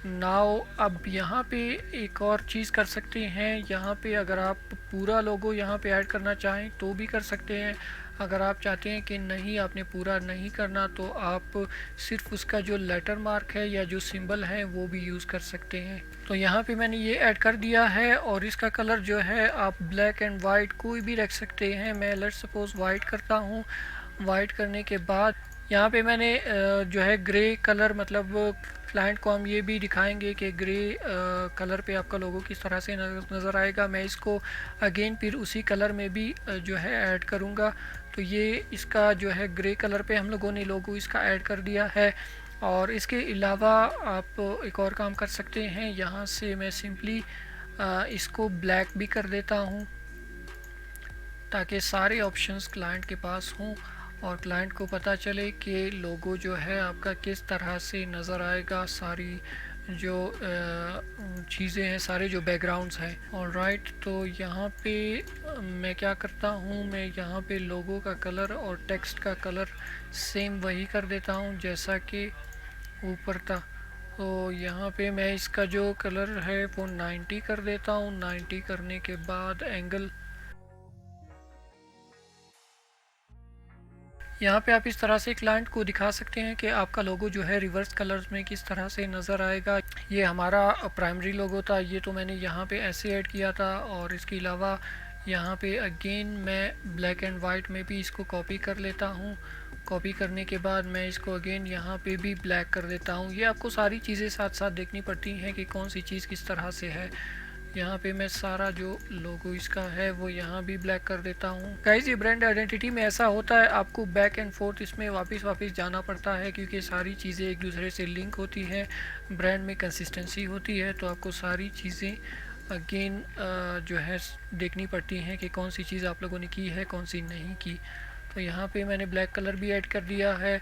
नाउ अब यहाँ पे एक और चीज़ कर सकते हैं। यहाँ पे अगर आप पूरा लोगो यहाँ पे ऐड करना चाहें तो भी कर सकते हैं। अगर आप चाहते हैं कि नहीं आपने पूरा नहीं करना, तो आप सिर्फ उसका जो लेटर मार्क है या जो सिंबल है वो भी यूज़ कर सकते हैं। तो यहाँ पे मैंने ये ऐड कर दिया है और इसका कलर जो है आप ब्लैक एंड वाइट कोई भी रख सकते हैं। मैं लेट्स सपोज़ वाइट करता हूँ। वाइट करने के बाद यहाँ पे मैंने जो है ग्रे कलर, मतलब क्लाइंट को हम ये भी दिखाएंगे कि ग्रे कलर पे आपका लोगो किस तरह से नज़र आएगा। मैं इसको अगेन फिर उसी कलर में भी जो है ऐड करूँगा। तो ये इसका जो है ग्रे कलर पे हम लोगों ने लोगो इसका ऐड कर दिया है। और इसके अलावा आप एक और काम कर सकते हैं। यहाँ से मैं सिंपली इसको ब्लैक भी कर देता हूँ ताकि सारे ऑप्शंस क्लाइंट के पास हों और क्लाइंट को पता चले कि लोगो जो है आपका किस तरह से नज़र आएगा। सारी जो चीज़ें हैं, सारे जो बैकग्राउंड्स हैं। ऑलराइट, तो यहाँ पे मैं क्या करता हूँ, मैं यहाँ पे लोगो का कलर और टेक्स्ट का कलर सेम वही कर देता हूँ जैसा कि ऊपर था। तो यहाँ पे मैं इसका जो कलर है वो 90 कर देता हूँ। 90 करने के बाद एंगल, यहाँ पे आप इस तरह से क्लाइंट को दिखा सकते हैं कि आपका लोगो जो है रिवर्स कलर्स में किस तरह से नज़र आएगा। ये हमारा प्राइमरी लोगो था, ये तो मैंने यहाँ पे ऐसे ऐड किया था। और इसके अलावा यहाँ पे अगेन मैं ब्लैक एंड वाइट में भी इसको कॉपी कर लेता हूँ। कॉपी करने के बाद मैं इसको अगेन यहाँ पे भी ब्लैक कर देता हूँ। ये आपको सारी चीज़ें साथ साथ देखनी पड़ती हैं कि कौन सी चीज़ किस तरह से है। यहाँ पे मैं सारा जो लोगो इसका है वो यहाँ भी ब्लैक कर देता हूँ। गाइस, ये ब्रांड आइडेंटिटी में ऐसा होता है, आपको बैक एंड फोर्थ इसमें वापस जाना पड़ता है क्योंकि सारी चीज़ें एक दूसरे से लिंक होती हैं। ब्रांड में कंसिस्टेंसी होती है, तो आपको सारी चीज़ें अगेन जो है देखनी पड़ती हैं कि कौन सी चीज़ आप लोगों ने की है, कौन सी नहीं की। तो यहाँ पे मैंने ब्लैक कलर भी ऐड कर दिया है।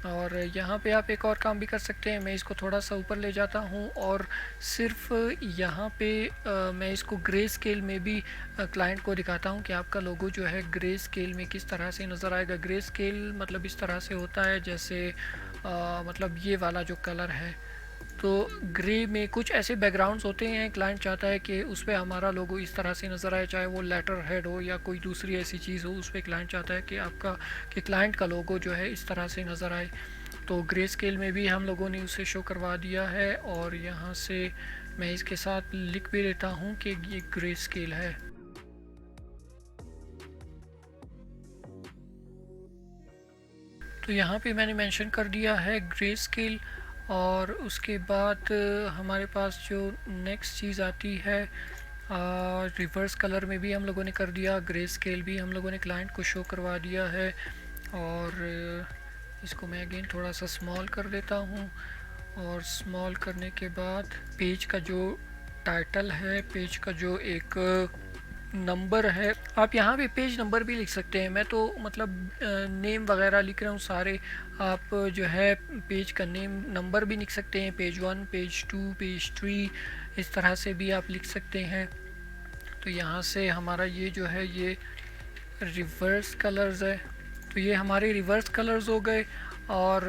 और यहाँ पे आप एक और काम भी कर सकते हैं। मैं इसको थोड़ा सा ऊपर ले जाता हूँ और सिर्फ यहाँ पे मैं इसको ग्रे स्केल में भी क्लाइंट को दिखाता हूँ कि आपका लोगो जो है ग्रे स्केल में किस तरह से नज़र आएगा। ग्रे स्केल मतलब इस तरह से होता है जैसे मतलब ये वाला जो कलर है, तो ग्रे में कुछ ऐसे बैकग्राउंड्स होते हैं, क्लाइंट चाहता है कि उस पर हमारा लोगो इस तरह से नज़र आए, चाहे वो लेटर हेड हो या कोई दूसरी ऐसी चीज़ हो, उस पर क्लाइंट चाहता है कि क्लाइंट का लोगो जो है इस तरह से नज़र आए। तो ग्रे स्केल में भी हम लोगों ने उसे शो करवा दिया है। और यहाँ से मैं इसके साथ लिख भी देता हूँ कि ये ग्रे स्केल है। तो यहाँ पे मैंने मेंशन कर दिया है ग्रे स्केल। और उसके बाद हमारे पास जो नेक्स्ट चीज़ आती है, रिवर्स कलर में भी हम लोगों ने कर दिया, ग्रे स्केल भी हम लोगों ने क्लाइंट को शो करवा दिया है। और इसको मैं अगेन थोड़ा सा स्मॉल कर देता हूँ। और स्मॉल करने के बाद पेज का जो टाइटल है, पेज का जो एक नंबर है, आप यहाँ पे पेज नंबर भी लिख सकते हैं। मैं तो मतलब नेम वगैरह लिख रहा हूँ सारे। आप जो है पेज का नेम नंबर भी लिख सकते हैं, पेज 1, पेज 2, पेज 3, इस तरह से भी आप लिख सकते हैं। तो यहाँ से हमारा ये जो है ये रिवर्स कलर्स है, तो ये हमारे रिवर्स कलर्स हो गए। और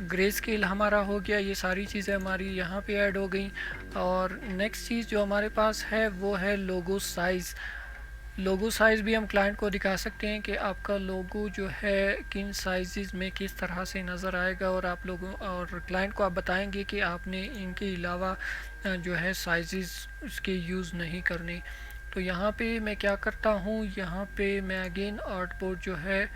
ग्रे स्केल हमारा हो गया। ये सारी चीज़ें हमारी यहाँ पे ऐड हो गई। और नेक्स्ट चीज़ जो हमारे पास है वो है लोगो साइज़। लोगो साइज़ भी हम क्लाइंट को दिखा सकते हैं कि आपका लोगो जो है किन साइज़ में किस तरह से नज़र आएगा। और आप लोगों और क्लाइंट को आप बताएंगे कि आपने इनके अलावा जो है साइज़ इसके यूज़ नहीं करने। तो यहाँ पे मैं क्या करता हूँ, यहाँ पे मैं अगेन आर्टबोर्ड जो है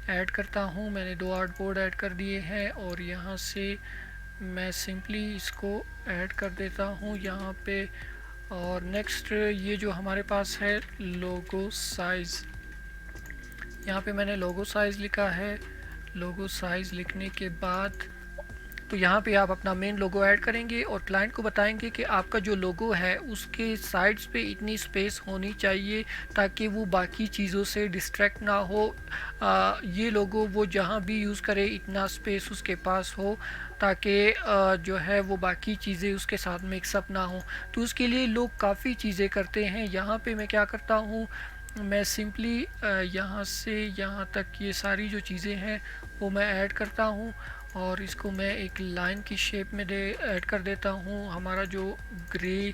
ऐड करता हूँ। मैंने 2 आर्टबोर्ड ऐड कर दिए हैं और यहाँ से मैं सिंपली इसको ऐड कर देता हूँ यहाँ पे। और नेक्स्ट ये जो हमारे पास है लोगो साइज़, यहाँ पे मैंने लोगो साइज़ लिखा है। लोगो साइज़ लिखने के बाद तो यहाँ पे आप अपना मेन लोगो ऐड करेंगे और क्लाइंट को बताएंगे कि आपका जो लोगो है उसके साइड्स पे इतनी स्पेस होनी चाहिए ताकि वो बाकी चीज़ों से डिस्ट्रैक्ट ना हो। ये लोगो वो जहाँ भी यूज़ करे इतना स्पेस उसके पास हो ताकि जो है वो बाकी चीज़ें उसके साथ मिक्सअप ना हो। तो उसके लिए लोग काफ़ी चीज़ें करते हैं। यहाँ पे मैं क्या करता हूँ, मैं सिंपली यहाँ से यहाँ तक ये सारी जो चीज़ें हैं वो मैं ऐड करता हूँ और इसको मैं एक लाइन की शेप में ऐड कर देता हूँ। हमारा जो ग्रे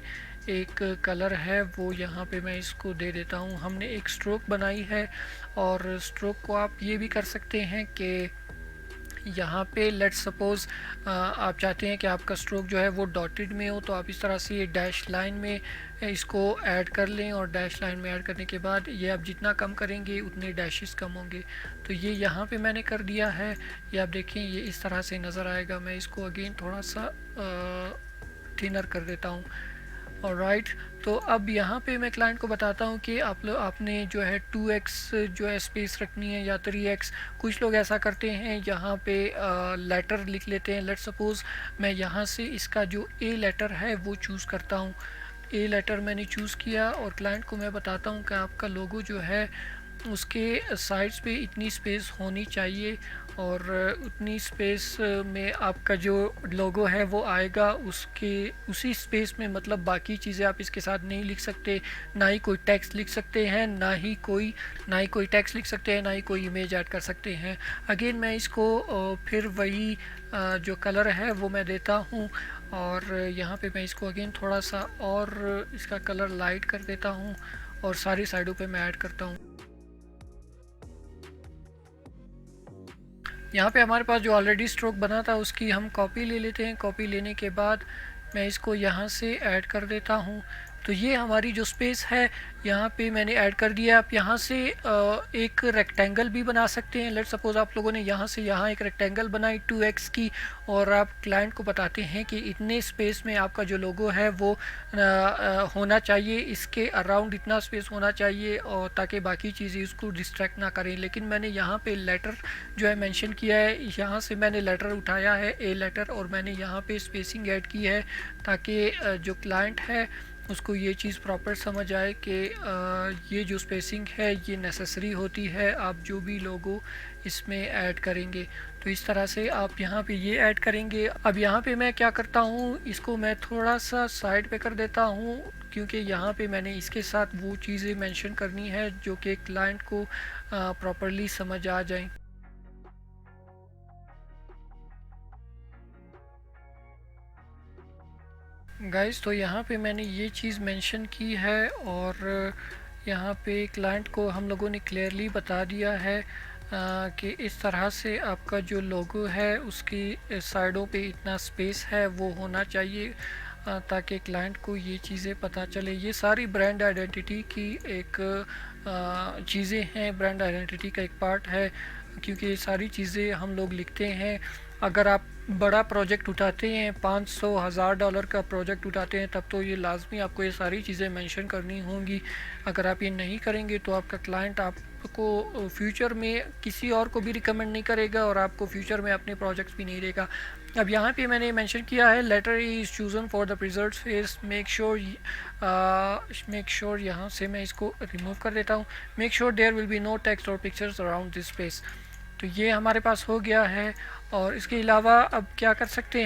एक कलर है वो यहाँ पे मैं इसको दे देता हूँ। हमने एक स्ट्रोक बनाई है और स्ट्रोक को आप ये भी कर सकते हैं कि यहाँ पे लेट्स सपोज़ आप चाहते हैं कि आपका स्ट्रोक जो है वो डॉटेड में हो, तो आप इस तरह से ये डैश लाइन में इसको ऐड कर लें और डैश लाइन में ऐड करने के बाद ये आप जितना कम करेंगे उतने डैशेस कम होंगे। तो ये यहाँ पे मैंने कर दिया है, ये आप देखें ये इस तरह से नज़र आएगा। मैं इसको अगेन थोड़ा सा थिनर कर देता हूँ। ऑलराइट, तो अब यहाँ पे मैं क्लाइंट को बताता हूँ कि आपने जो है 2x जो है स्पेस रखनी है या 3x। कुछ लोग ऐसा करते हैं यहाँ पे लेटर लिख लेते हैं। लेट्स सपोज़ मैं यहाँ से इसका जो ए लेटर है वो चूज़ करता हूँ। ए लेटर मैंने चूज़ किया और क्लाइंट को मैं बताता हूँ कि आपका लोगो जो है उसके साइड्स पे इतनी स्पेस होनी चाहिए और उतनी स्पेस में आपका जो लोगो है वो आएगा। उसके उसी स्पेस में मतलब बाकी चीज़ें आप इसके साथ नहीं लिख सकते, ना ही कोई टेक्स्ट लिख सकते हैं, ना ही कोई टेक्स्ट लिख सकते हैं, ना ही कोई इमेज ऐड कर सकते हैं। अगेन मैं इसको फिर वही जो कलर है वो मैं देता हूँ और यहाँ पे मैं इसको अगेन थोड़ा सा और इसका कलर लाइट कर देता हूँ और सारी साइडों पे मैं ऐड करता हूँ। यहाँ पे हमारे पास जो ऑलरेडी स्ट्रोक बना था उसकी हम कॉपी ले लेते हैं। कॉपी लेने के बाद मैं इसको यहाँ से ऐड कर देता हूँ। तो ये हमारी जो स्पेस है यहाँ पे मैंने ऐड कर दिया। आप यहाँ से एक रेक्टेंगल भी बना सकते हैं। लेट्स सपोज़ आप लोगों ने यहाँ से यहाँ एक रेक्टेंगल बनाई 2x की और आप क्लाइंट को बताते हैं कि इतने स्पेस में आपका जो लोगो है वो होना चाहिए, इसके अराउंड इतना स्पेस होना चाहिए और ताकि बाकी चीज़ें उसको डिस्ट्रैक्ट ना करें। लेकिन मैंने यहाँ पे लेटर जो है मेंशन किया है, यहाँ से मैंने लेटर उठाया है ए लेटर और मैंने यहाँ पे स्पेसिंग ऐड की है ताकि जो क्लाइंट है उसको ये चीज़ प्रॉपर समझ आए कि ये जो स्पेसिंग है ये नेसेसरी होती है आप जो भी लोगो इसमें ऐड करेंगे। तो इस तरह से आप यहाँ पे ये ऐड करेंगे। अब यहाँ पे मैं क्या करता हूँ, इसको मैं थोड़ा सा साइड पे कर देता हूँ क्योंकि यहाँ पे मैंने इसके साथ वो चीज़ें मेंशन करनी है जो कि क्लाइंट को प्रॉपरली समझ आ जाए। गाइस, तो यहाँ पे मैंने ये चीज़ मेंशन की है और यहाँ पे क्लाइंट को हम लोगों ने क्लियरली बता दिया है कि इस तरह से आपका जो लोगो है उसकी साइडों पे इतना स्पेस है वो होना चाहिए ताकि क्लाइंट को ये चीज़ें पता चले। ये सारी ब्रांड आइडेंटिटी की एक चीज़ें हैं, ब्रांड आइडेंटिटी का एक पार्ट है क्योंकि ये सारी चीज़ें हम लोग लिखते हैं। अगर आप बड़ा प्रोजेक्ट उठाते हैं, $500,000 का प्रोजेक्ट उठाते हैं, तब तो ये लाजमी आपको ये सारी चीज़ें मेंशन करनी होंगी। अगर आप ये नहीं करेंगे तो आपका क्लाइंट आपको फ्यूचर में किसी और को भी रिकमेंड नहीं करेगा और आपको फ्यूचर में अपने प्रोजेक्ट्स भी नहीं देगा। अब यहाँ पे मैंने मेंशन किया है letter is chosen for the preserve face. Make sure यहाँ से मैं इसको रिमूव कर देता हूँ। Make sure there will be no text और पिक्चर्स अराउंड दिस स्पेस। तो ये हमारे पास हो गया है। और इसके अलावा अब क्या कर सकते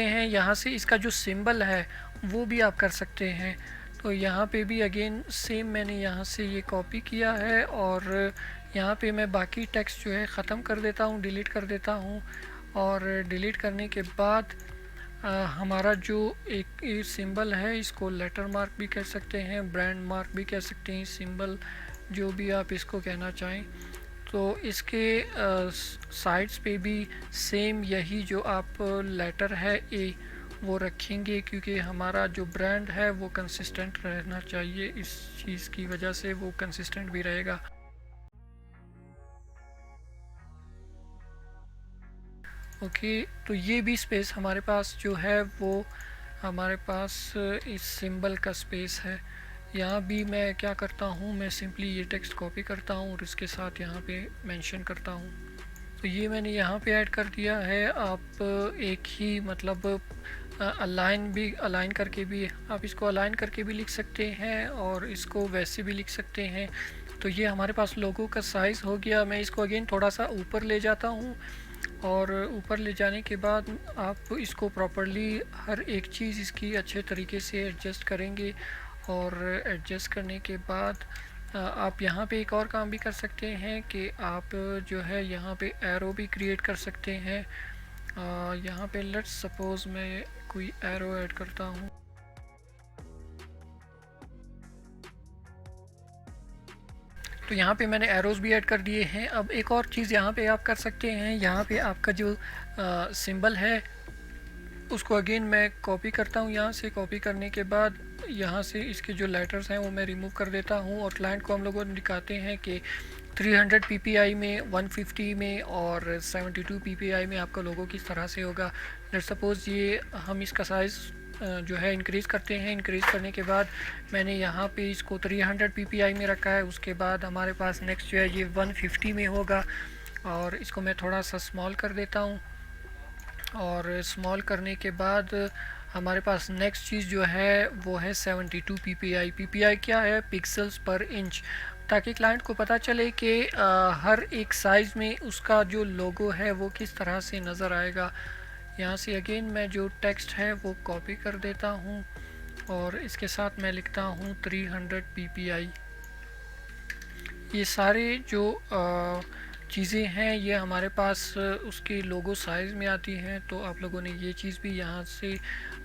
हैं, यहाँ से इसका जो सिंबल है वो भी आप कर सकते हैं। तो यहाँ पे भी अगेन सेम मैंने यहाँ से ये कॉपी किया है और यहाँ पे मैं बाकी टेक्स्ट जो है ख़त्म कर देता हूँ, डिलीट कर देता हूँ। और डिलीट करने के बाद हमारा जो एक सिंबल है इसको लेटर मार्क भी कह सकते हैं, ब्रांड मार्क भी कह सकते हैं, सिंबल जो भी आप इसको कहना चाहें। तो इसके साइड्स पे भी सेम यही जो आप लेटर है ए वो रखेंगे क्योंकि हमारा जो ब्रांड है वो कंसिस्टेंट रहना चाहिए। इस चीज़ की वजह से वो कंसिस्टेंट भी रहेगा। ओके, तो ये भी स्पेस हमारे पास जो है वो हमारे पास इस सिंबल का स्पेस है। यहाँ भी मैं क्या करता हूँ, मैं सिंपली ये टेक्स्ट कॉपी करता हूँ और इसके साथ यहाँ पे मेंशन करता हूँ। तो ये मैंने यहाँ पे ऐड कर दिया है। आप एक ही मतलब अलाइन करके भी आप इसको अलाइन करके भी लिख सकते हैं और इसको वैसे भी लिख सकते हैं। तो ये हमारे पास लोगो का साइज़ हो गया। मैं इसको अगेन थोड़ा सा ऊपर ले जाता हूँ और ऊपर ले जाने के बाद आप इसको प्रॉपरली हर एक चीज़ इसकी अच्छे तरीके से एडजस्ट करेंगे। और एडजस्ट करने के बाद आप यहाँ पे एक और काम भी कर सकते हैं कि आप जो है यहाँ पे एरो भी क्रिएट कर सकते हैं। यहाँ पे लेट्स सपोज़ मैं कोई एरो ऐड करता हूँ। तो यहाँ पे मैंने एरोज़ भी ऐड कर दिए हैं। अब एक और चीज़ यहाँ पे आप कर सकते हैं, यहाँ पे आपका जो सिंबल है उसको अगेन मैं कॉपी करता हूँ। यहाँ से कॉपी करने के बाद यहाँ से इसके जो लेटर्स हैं वो मैं रिमूव कर देता हूँ और क्लाइंट को हम लोगों ने दिखाते हैं कि 300 ppi में, 150 में और 72 ppi में आपका लोगो किस तरह से होगा। लेट्स सपोज़ ये हम इसका साइज़ जो है इंक्रीज़ करते हैं। इंक्रीज़ करने के बाद मैंने यहाँ पे इसको 300 ppi में रखा है। उसके बाद हमारे पास नेक्स्ट जो है ये 150 में होगा और इसको मैं थोड़ा सा स्मॉल कर देता हूँ। और स्मॉल करने के बाद हमारे पास नेक्स्ट चीज़ जो है वो है 72 ppi। ppi क्या है? पिक्सल्स पर इंच, ताकि क्लाइंट को पता चले कि हर एक साइज़ में उसका जो लोगो है वो किस तरह से नज़र आएगा। यहाँ से अगेन मैं जो टेक्स्ट है वो कॉपी कर देता हूँ और इसके साथ मैं लिखता हूँ 300 ppi। ये सारे जो चीज़ें हैं ये हमारे पास उसके लोगो साइज़ में आती हैं। तो आप लोगों ने ये चीज़ भी यहाँ से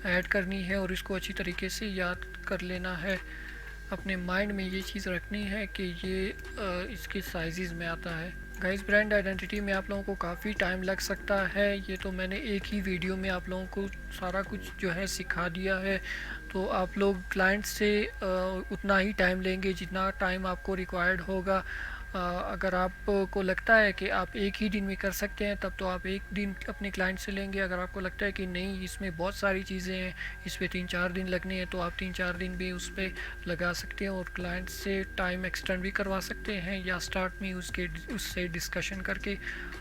ऐड करनी है और इसको अच्छी तरीके से याद कर लेना है। अपने माइंड में ये चीज़ रखनी है कि ये इसके साइज़ में आता है। गाइस, ब्रांड आइडेंटिटी में आप लोगों को काफ़ी टाइम लग सकता है। ये तो मैंने एक ही वीडियो में आप लोगों को सारा कुछ जो है सिखा दिया है। तो आप लोग क्लाइंट से उतना ही टाइम लेंगे जितना टाइम आपको रिक्वायर्ड होगा। अगर आपको लगता है कि आप एक ही दिन में कर सकते हैं तब तो आप एक दिन अपने क्लाइंट से लेंगे। अगर आपको लगता है कि नहीं, इसमें बहुत सारी चीज़ें हैं, इस पे 3-4 दिन लगने हैं, तो आप 3-4 दिन भी उस पर लगा सकते हैं और क्लाइंट से टाइम एक्सटेंड भी करवा सकते हैं या स्टार्ट में उससे डिस्कशन करके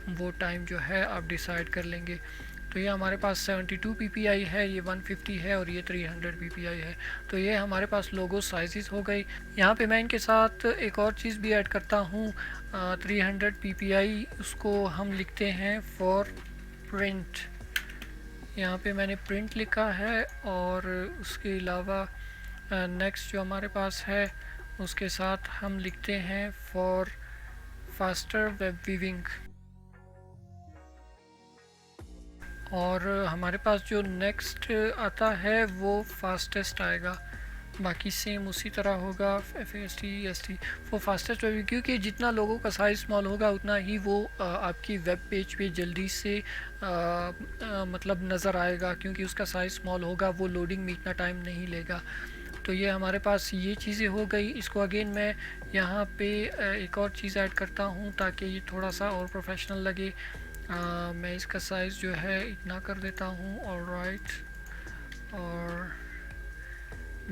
वो टाइम जो है आप डिसाइड कर लेंगे। तो ये हमारे पास 72 ppi है, ये 150 है और ये 300 ppi है। तो ये हमारे पास लोगो साइज़ हो गई। यहाँ पे मैं इनके साथ एक और चीज़ भी ऐड करता हूँ, 300 ppi उसको हम लिखते हैं फॉर प्रिंट। यहाँ पे मैंने प्रिंट लिखा है और उसके अलावा नेक्स्ट जो हमारे पास है उसके साथ हम लिखते हैं फॉर फास्टर वेब वीविंग। और हमारे पास जो नेक्स्ट आता है वो फास्टेस्ट आएगा। बाकी सेम उसी तरह होगा, FAST वो फास्टेस्ट वेब, क्योंकि जितना लोगों का साइज़ स्मॉल होगा उतना ही वो आपकी वेब पेज पे जल्दी से मतलब नज़र आएगा, क्योंकि उसका साइज़ स्मॉल होगा, वो लोडिंग में इतना टाइम नहीं लेगा। तो ये हमारे पास ये चीज़ें हो गई। इसको अगेन मैं यहाँ पे एक और चीज़ ऐड करता हूँ ताकि ये थोड़ा सा और प्रोफेशनल लगे। मैं इसका साइज़ जो है इतना कर देता हूँ। ऑलराइट, और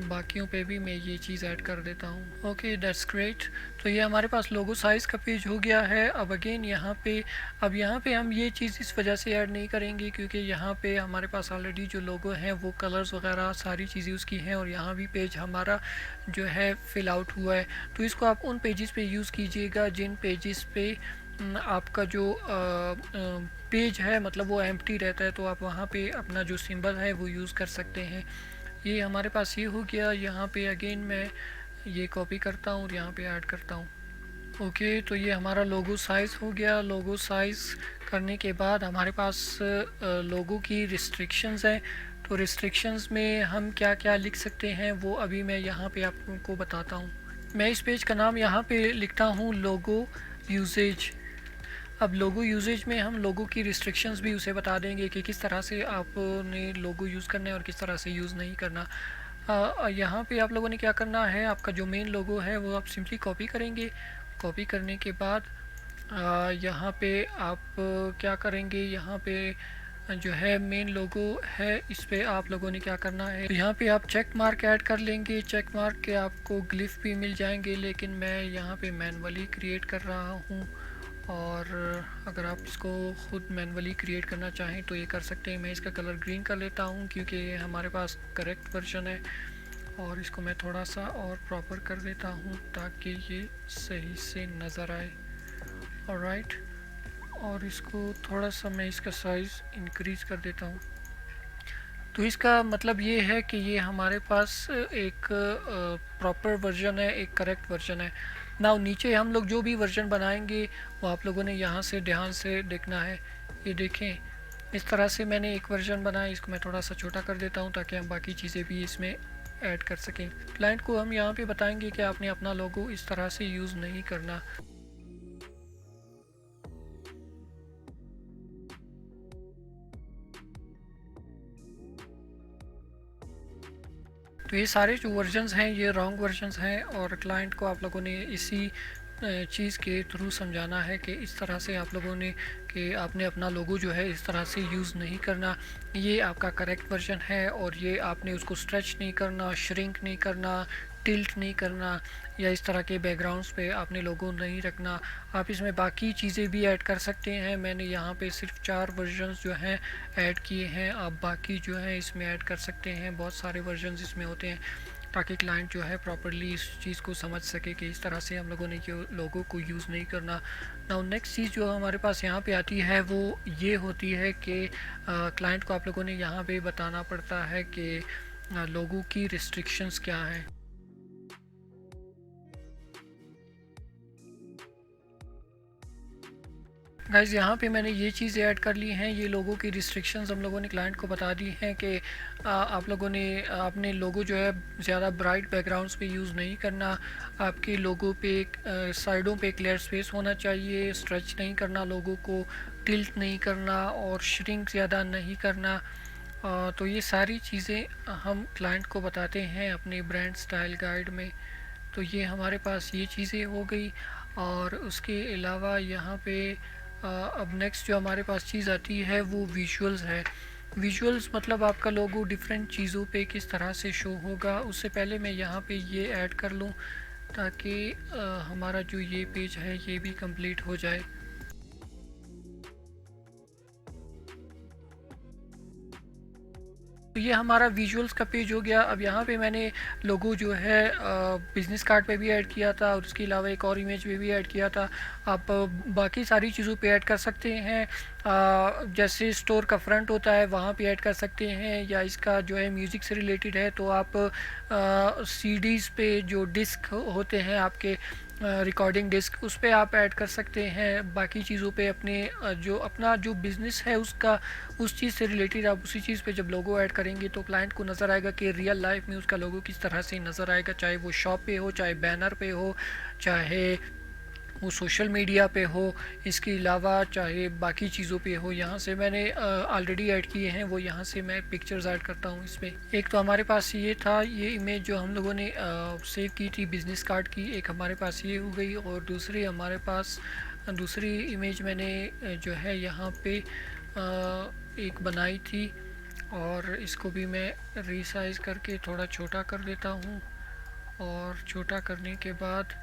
बाकियों पे भी मैं ये चीज़ ऐड कर देता हूँ। Okay, that's great. तो ये हमारे पास लोगो साइज़ का पेज हो गया है। अब अगेन यहाँ पे हम ये चीज़ इस वजह से ऐड नहीं करेंगे क्योंकि यहाँ पे हमारे पास ऑलरेडी जो लोगो हैं वो कलर्स वगैरह सारी चीज़ें उसकी हैं और यहाँ भी पेज हमारा जो है फिल आउट हुआ है। तो इसको आप उन पेजेस पे यूज़ कीजिएगा जिन पेजेस पे आपका जो पेज है मतलब वो एम्प्टी रहता है, तो आप वहाँ पे अपना जो सिंबल है वो यूज़ कर सकते हैं। ये हमारे पास ये हो गया। यहाँ पे अगेन मैं ये कॉपी करता हूँ और यहाँ पे ऐड करता हूँ। ओके, तो ये हमारा लोगो साइज़ हो गया। लोगो साइज़ करने के बाद हमारे पास लोगो की रिस्ट्रिक्शंस हैं। तो रिस्ट्रिक्शंस में हम क्या क्या लिख सकते हैं वो अभी मैं यहाँ पे आपको बताता हूँ। मैं इस पेज का नाम यहाँ पे लिखता हूँ लोगो यूजेज। अब लोगो यूजेज में हम लोगो की रिस्ट्रिक्शंस भी उसे बता देंगे कि किस तरह से आपने लोगो यूज़ करना है और किस तरह से यूज़ नहीं करना। यहाँ पे आप लोगों ने क्या करना है, आपका जो मेन लोगो है वो आप सिंपली कॉपी करेंगे। कॉपी करने के बाद यहाँ पे आप क्या करेंगे, यहाँ पे जो है मेन लोगो है इस पे आप लोगों ने क्या करना है, तो यहाँ पे आप चेक मार्क ऐड कर लेंगे। चेक मार्क के आपको ग्लिफ भी मिल जाएंगे, लेकिन मैं यहाँ पे मैनुअली क्रिएट कर रहा हूँ और अगर आप इसको ख़ुद मैनुअली क्रिएट करना चाहें तो ये कर सकते हैं। मैं इसका कलर ग्रीन कर लेता हूँ क्योंकि ये हमारे पास करेक्ट वर्जन है, और इसको मैं थोड़ा सा और प्रॉपर कर देता हूँ ताकि ये सही से नज़र आए। ऑलराइट, और इसको थोड़ा सा मैं इसका साइज़ इंक्रीज़ कर देता हूँ। तो इसका मतलब ये है कि ये हमारे पास एक प्रॉपर वर्जन है, एक करेक्ट वर्जन है। नाउ नीचे हम लोग जो भी वर्जन बनाएंगे वो आप लोगों ने यहाँ से ध्यान से देखना है। ये देखें, इस तरह से मैंने एक वर्जन बनाया। इसको मैं थोड़ा सा छोटा कर देता हूँ ताकि हम बाकी चीज़ें भी इसमें ऐड कर सकें। क्लाइंट को हम यहाँ पे बताएंगे कि आपने अपना लोगो इस तरह से यूज़ नहीं करना। तो ये सारे जो वर्जन्स हैं ये रॉन्ग वर्जन्स हैं, और क्लाइंट को आप लोगों ने इसी चीज़ के थ्रू समझाना है कि इस तरह से आप लोगों ने कि आपने अपना लोगो जो है इस तरह से यूज़ नहीं करना। ये आपका करेक्ट वर्जन है, और ये आपने उसको स्ट्रेच नहीं करना, श्रिंक नहीं करना, टिल्ट नहीं करना, या इस तरह के बैकग्राउंड्स पे आपने लोगो नहीं रखना। आप इसमें बाकी चीज़ें भी ऐड कर सकते हैं। मैंने यहाँ पे सिर्फ 4 वर्जन्स जो हैं ऐड किए हैं। आप बाकी जो है इसमें ऐड कर सकते हैं। बहुत सारे वर्जन्स इसमें होते हैं ताकि क्लाइंट जो है प्रॉपर्ली इस चीज़ को समझ सके कि इस तरह से हम लोगों ने जो लोगों को यूज़ नहीं करना। नाउ नेक्स्ट चीज़ जो हमारे पास यहाँ पे आती है वो ये होती है कि क्लाइंट को आप लोगों ने यहाँ पे बताना पड़ता है कि लोगों की रिस्ट्रिक्शंस क्या हैं। गाइज़ यहाँ पे मैंने ये चीज़ें ऐड कर ली हैं। ये लोगों की रिस्ट्रिक्शंस हम लोगों ने क्लाइंट को बता दी हैं कि आप लोगों ने अपने लोगो जो है ज़्यादा ब्राइट बैकग्राउंड्स पे यूज़ नहीं करना। आपके लोगो पे साइडों पे क्लियर स्पेस होना चाहिए। स्ट्रेच नहीं करना लोगों को, टिल्ट नहीं करना, और श्रिंक ज़्यादा नहीं करना। तो ये सारी चीज़ें हम क्लाइंट को बताते हैं अपने ब्रांड स्टाइल गाइड में। तो ये हमारे पास ये चीज़ें हो गई, और उसके अलावा यहाँ पे अब नेक्स्ट जो हमारे पास चीज़ आती है वो विजुअल्स है। विजुअल्स मतलब आपका लोगो डिफरेंट चीज़ों पे किस तरह से शो होगा। उससे पहले मैं यहाँ पे ये ऐड कर लूँ ताकि हमारा जो ये पेज है ये भी कंप्लीट हो जाए। तो ये हमारा विजुअल्स का पेज हो गया। अब यहाँ पे मैंने लोगो जो है बिज़नेस कार्ड पे भी ऐड किया था, और उसके अलावा एक और इमेज पे भी ऐड किया था। आप बाकी सारी चीज़ों पे ऐड कर सकते हैं। जैसे स्टोर का फ्रंट होता है वहाँ पे ऐड कर सकते हैं, या इसका जो है म्यूज़िक से रिलेटेड है तो आप सीडीज़ पे जो डिस्क होते हैं आपके रिकॉर्डिंग डिस्क, उस पर आप ऐड कर सकते हैं। बाकी चीज़ों पे अपने जो अपना जो बिज़नेस है उसका उस चीज़ से रिलेटेड आप उसी चीज़ पे जब लोगो ऐड करेंगे तो क्लाइंट को नज़र आएगा कि रियल लाइफ में उसका लोगो किस तरह से नज़र आएगा, चाहे वो शॉप पे हो, चाहे बैनर पे हो, चाहे वो सोशल मीडिया पे हो, इसके अलावा चाहे बाकी चीज़ों पे हो। यहाँ से मैंने ऑलरेडी ऐड किए हैं, वो यहाँ से मैं पिक्चर्स ऐड करता हूँ इसमें। एक तो हमारे पास ये था, ये इमेज जो हम लोगों ने सेव की थी बिज़नेस कार्ड की, एक हमारे पास ये हो गई, और दूसरी हमारे पास दूसरी इमेज मैंने जो है यहाँ पे एक बनाई थी, और इसको भी मैं रीसाइज़ करके थोड़ा छोटा कर देता हूँ। और छोटा करने के बाद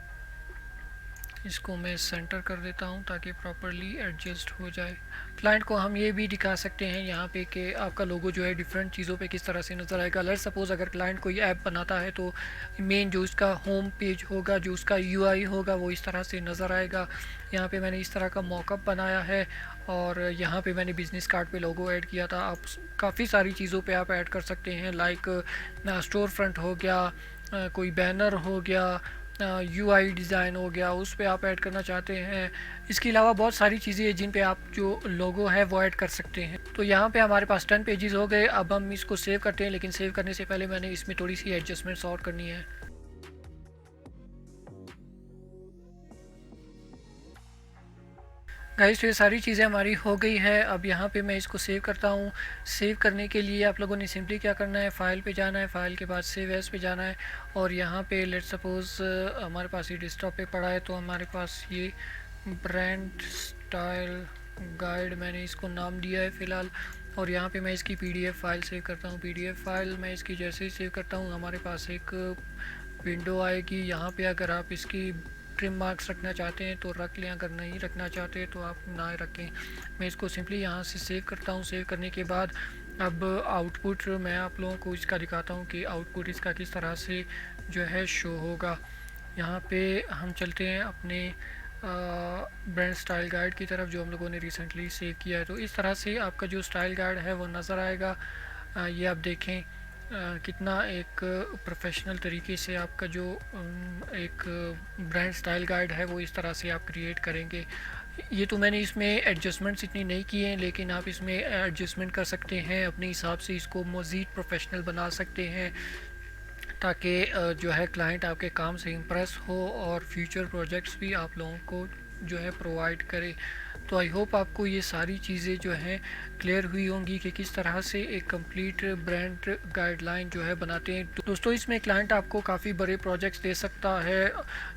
इसको मैं सेंटर कर देता हूँ ताकि प्रॉपरली एडजस्ट हो जाए। क्लाइंट को हम ये भी दिखा सकते हैं यहाँ पे कि आपका लोगो जो है डिफरेंट चीज़ों पे किस तरह से नज़र आएगा। लेट्स सपोज़ अगर क्लाइंट कोई ऐप बनाता है तो मेन जो उसका होम पेज होगा, जो उसका यूआई होगा, वो इस तरह से नज़र आएगा। यहाँ पे मैंने इस तरह का मॉकअप बनाया है, और यहाँ पे मैंने बिज़नेस कार्ड पे लोगो ऐड किया था। आप काफ़ी सारी चीज़ों पे आप ऐड कर सकते हैं, लाइक स्टोर फ्रंट हो गया, कोई बैनर हो गया, यूआई डिज़ाइन हो गया, उस पे आप ऐड करना चाहते हैं। इसके अलावा बहुत सारी चीज़ें हैं जिन पे आप जो लोगो है वो ऐड कर सकते हैं। तो यहाँ पे हमारे पास 10 पेजेस हो गए। अब हम इसको सेव करते हैं, लेकिन सेव करने से पहले मैंने इसमें थोड़ी सी एडजस्टमेंट्स और करनी है। गाइस, तो ये सारी चीज़ें हमारी हो गई है। अब यहाँ पे मैं इसको सेव करता हूँ। सेव करने के लिए आप लोगों ने सिंपली क्या करना है, फ़ाइल पे जाना है, फ़ाइल के बाद सेव एज़ पे जाना है, और यहाँ पे लेट्स सपोज़ हमारे पास ये डेस्कटॉप पे पड़ा है, तो हमारे पास ये ब्रांड स्टाइल गाइड मैंने इसको नाम दिया है फ़िलहाल। और यहाँ पे मैं इसकी पीडीएफ फाइल सेव करता हूँ। पीडीएफ फाइल मैं इसकी जैसे ही सेव करता हूँ हमारे पास एक विंडो आएगी। यहाँ पे अगर आप इसकी ट्रिम मार्क्स रखना चाहते हैं तो रख लें, अगर नहीं रखना चाहते तो आप ना रखें। मैं इसको सिंपली यहाँ से सेव करता हूँ। सेव करने के बाद अब आउटपुट मैं आप लोगों को इसका दिखाता हूँ कि आउटपुट इसका किस तरह से जो है शो होगा। यहाँ पे हम चलते हैं अपने ब्रांड स्टाइल गाइड की तरफ जो हम लोगों ने रिसेंटली सेव किया है। तो इस तरह से आपका जो स्टाइल गाइड है वो नज़र आएगा। ये आप देखें कितना एक प्रोफेशनल तरीके से आपका जो एक ब्रांड स्टाइल गाइड है वो इस तरह से आप क्रिएट करेंगे। ये तो मैंने इसमें एडजस्टमेंट्स इतनी नहीं किए हैं, लेकिन आप इसमें एडजस्टमेंट कर सकते हैं अपने हिसाब से, इसको मज़ीद प्रोफेशनल बना सकते हैं ताकि जो है क्लाइंट आपके काम से इम्प्रेस हो और फ्यूचर प्रोजेक्ट्स भी आप लोगों को जो है प्रोवाइड करे। तो आई होप आपको ये सारी चीज़ें जो हैं क्लियर हुई होंगी कि किस तरह से एक कंप्लीट ब्रांड गाइडलाइन जो है बनाते हैं। तो दोस्तों इसमें क्लाइंट आपको काफ़ी बड़े प्रोजेक्ट्स दे सकता है,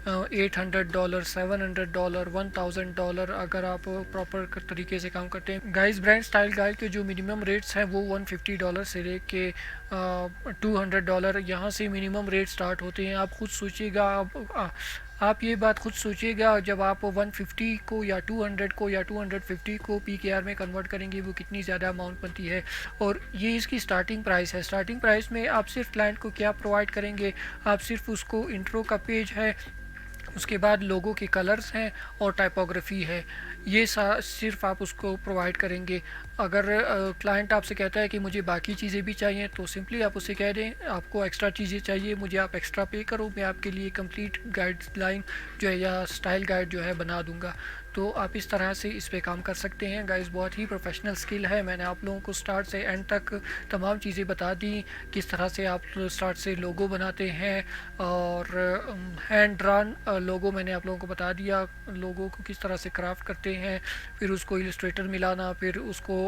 $800, $700, $1000 अगर आप प्रॉपर तरीके से काम करते हैं। गाइस ब्रांड स्टाइल गाइड के जो मिनिमम रेट्स हैं वो $150 से लेके $200 यहाँ से मिनिमम रेट स्टार्ट होते हैं। आप खुद सोचिएगा, आप ये बात खुद सोचिएगा जब आप 150 को या 200 को या 250 को PKR में कन्वर्ट करेंगे वो कितनी ज़्यादा अमाउंट बनती है। और ये इसकी स्टार्टिंग प्राइस है। स्टार्टिंग प्राइस में आप सिर्फ क्लाइंट को क्या प्रोवाइड करेंगे, आप सिर्फ उसको इंट्रो का पेज है, उसके बाद लोगों के कलर्स हैं और टाइपोग्राफी है, ये सिर्फ आप उसको प्रोवाइड करेंगे। अगर क्लाइंट आपसे कहता है कि मुझे बाकी चीज़ें भी चाहिए तो सिंपली आप उसे कह दें आपको एक्स्ट्रा चीज़ें चाहिए, मुझे आप एक्स्ट्रा पे करो, मैं आपके लिए कंप्लीट गाइडलाइन जो है या स्टाइल गाइड जो है बना दूंगा। तो आप इस तरह से इस पे काम कर सकते हैं। गाइस बहुत ही प्रोफेशनल स्किल है। मैंने आप लोगों को स्टार्ट से एंड तक तमाम चीज़ें बता दी, किस तरह से आप स्टार्ट से लोगो बनाते हैं और हैंड ड्रॉन लोगो मैंने आप लोगों को बता दिया, लोगो को किस तरह से क्राफ्ट करते हैं, फिर उसको इलस्ट्रेटर मिलाना, फिर उसको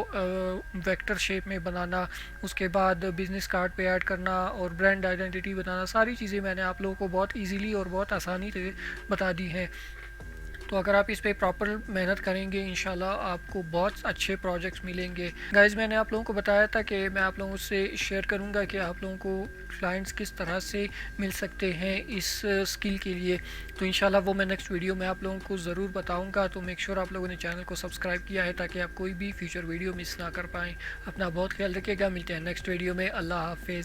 वेक्टर शेप में बनाना, उसके बाद बिज़नेस कार्ड पे ऐड करना और ब्रांड आइडेंटिटी बनाना, सारी चीज़ें मैंने आप लोगों को बहुत ईजीली और बहुत आसानी से बता दी हैं। तो अगर आप इस पे प्रॉपर मेहनत करेंगे इंशाल्लाह आपको बहुत अच्छे प्रोजेक्ट्स मिलेंगे। गाइस मैंने आप लोगों को बताया था कि मैं आप लोगों से शेयर करूंगा कि आप लोगों को क्लाइंट्स किस तरह से मिल सकते हैं इस स्किल के लिए। तो इंशाल्लाह वो मैं नेक्स्ट वीडियो में आप लोगों को ज़रूर बताऊंगा। तो मेक श्योर आप लोगों ने चैनल को सब्सक्राइब किया है ताकि आप कोई भी फ्यूचर वीडियो मिस ना कर पाएँ। अपना बहुत ख्याल रखिएगा, मिलते हैं नेक्स्ट वीडियो में। अल्लाह हाफिज़।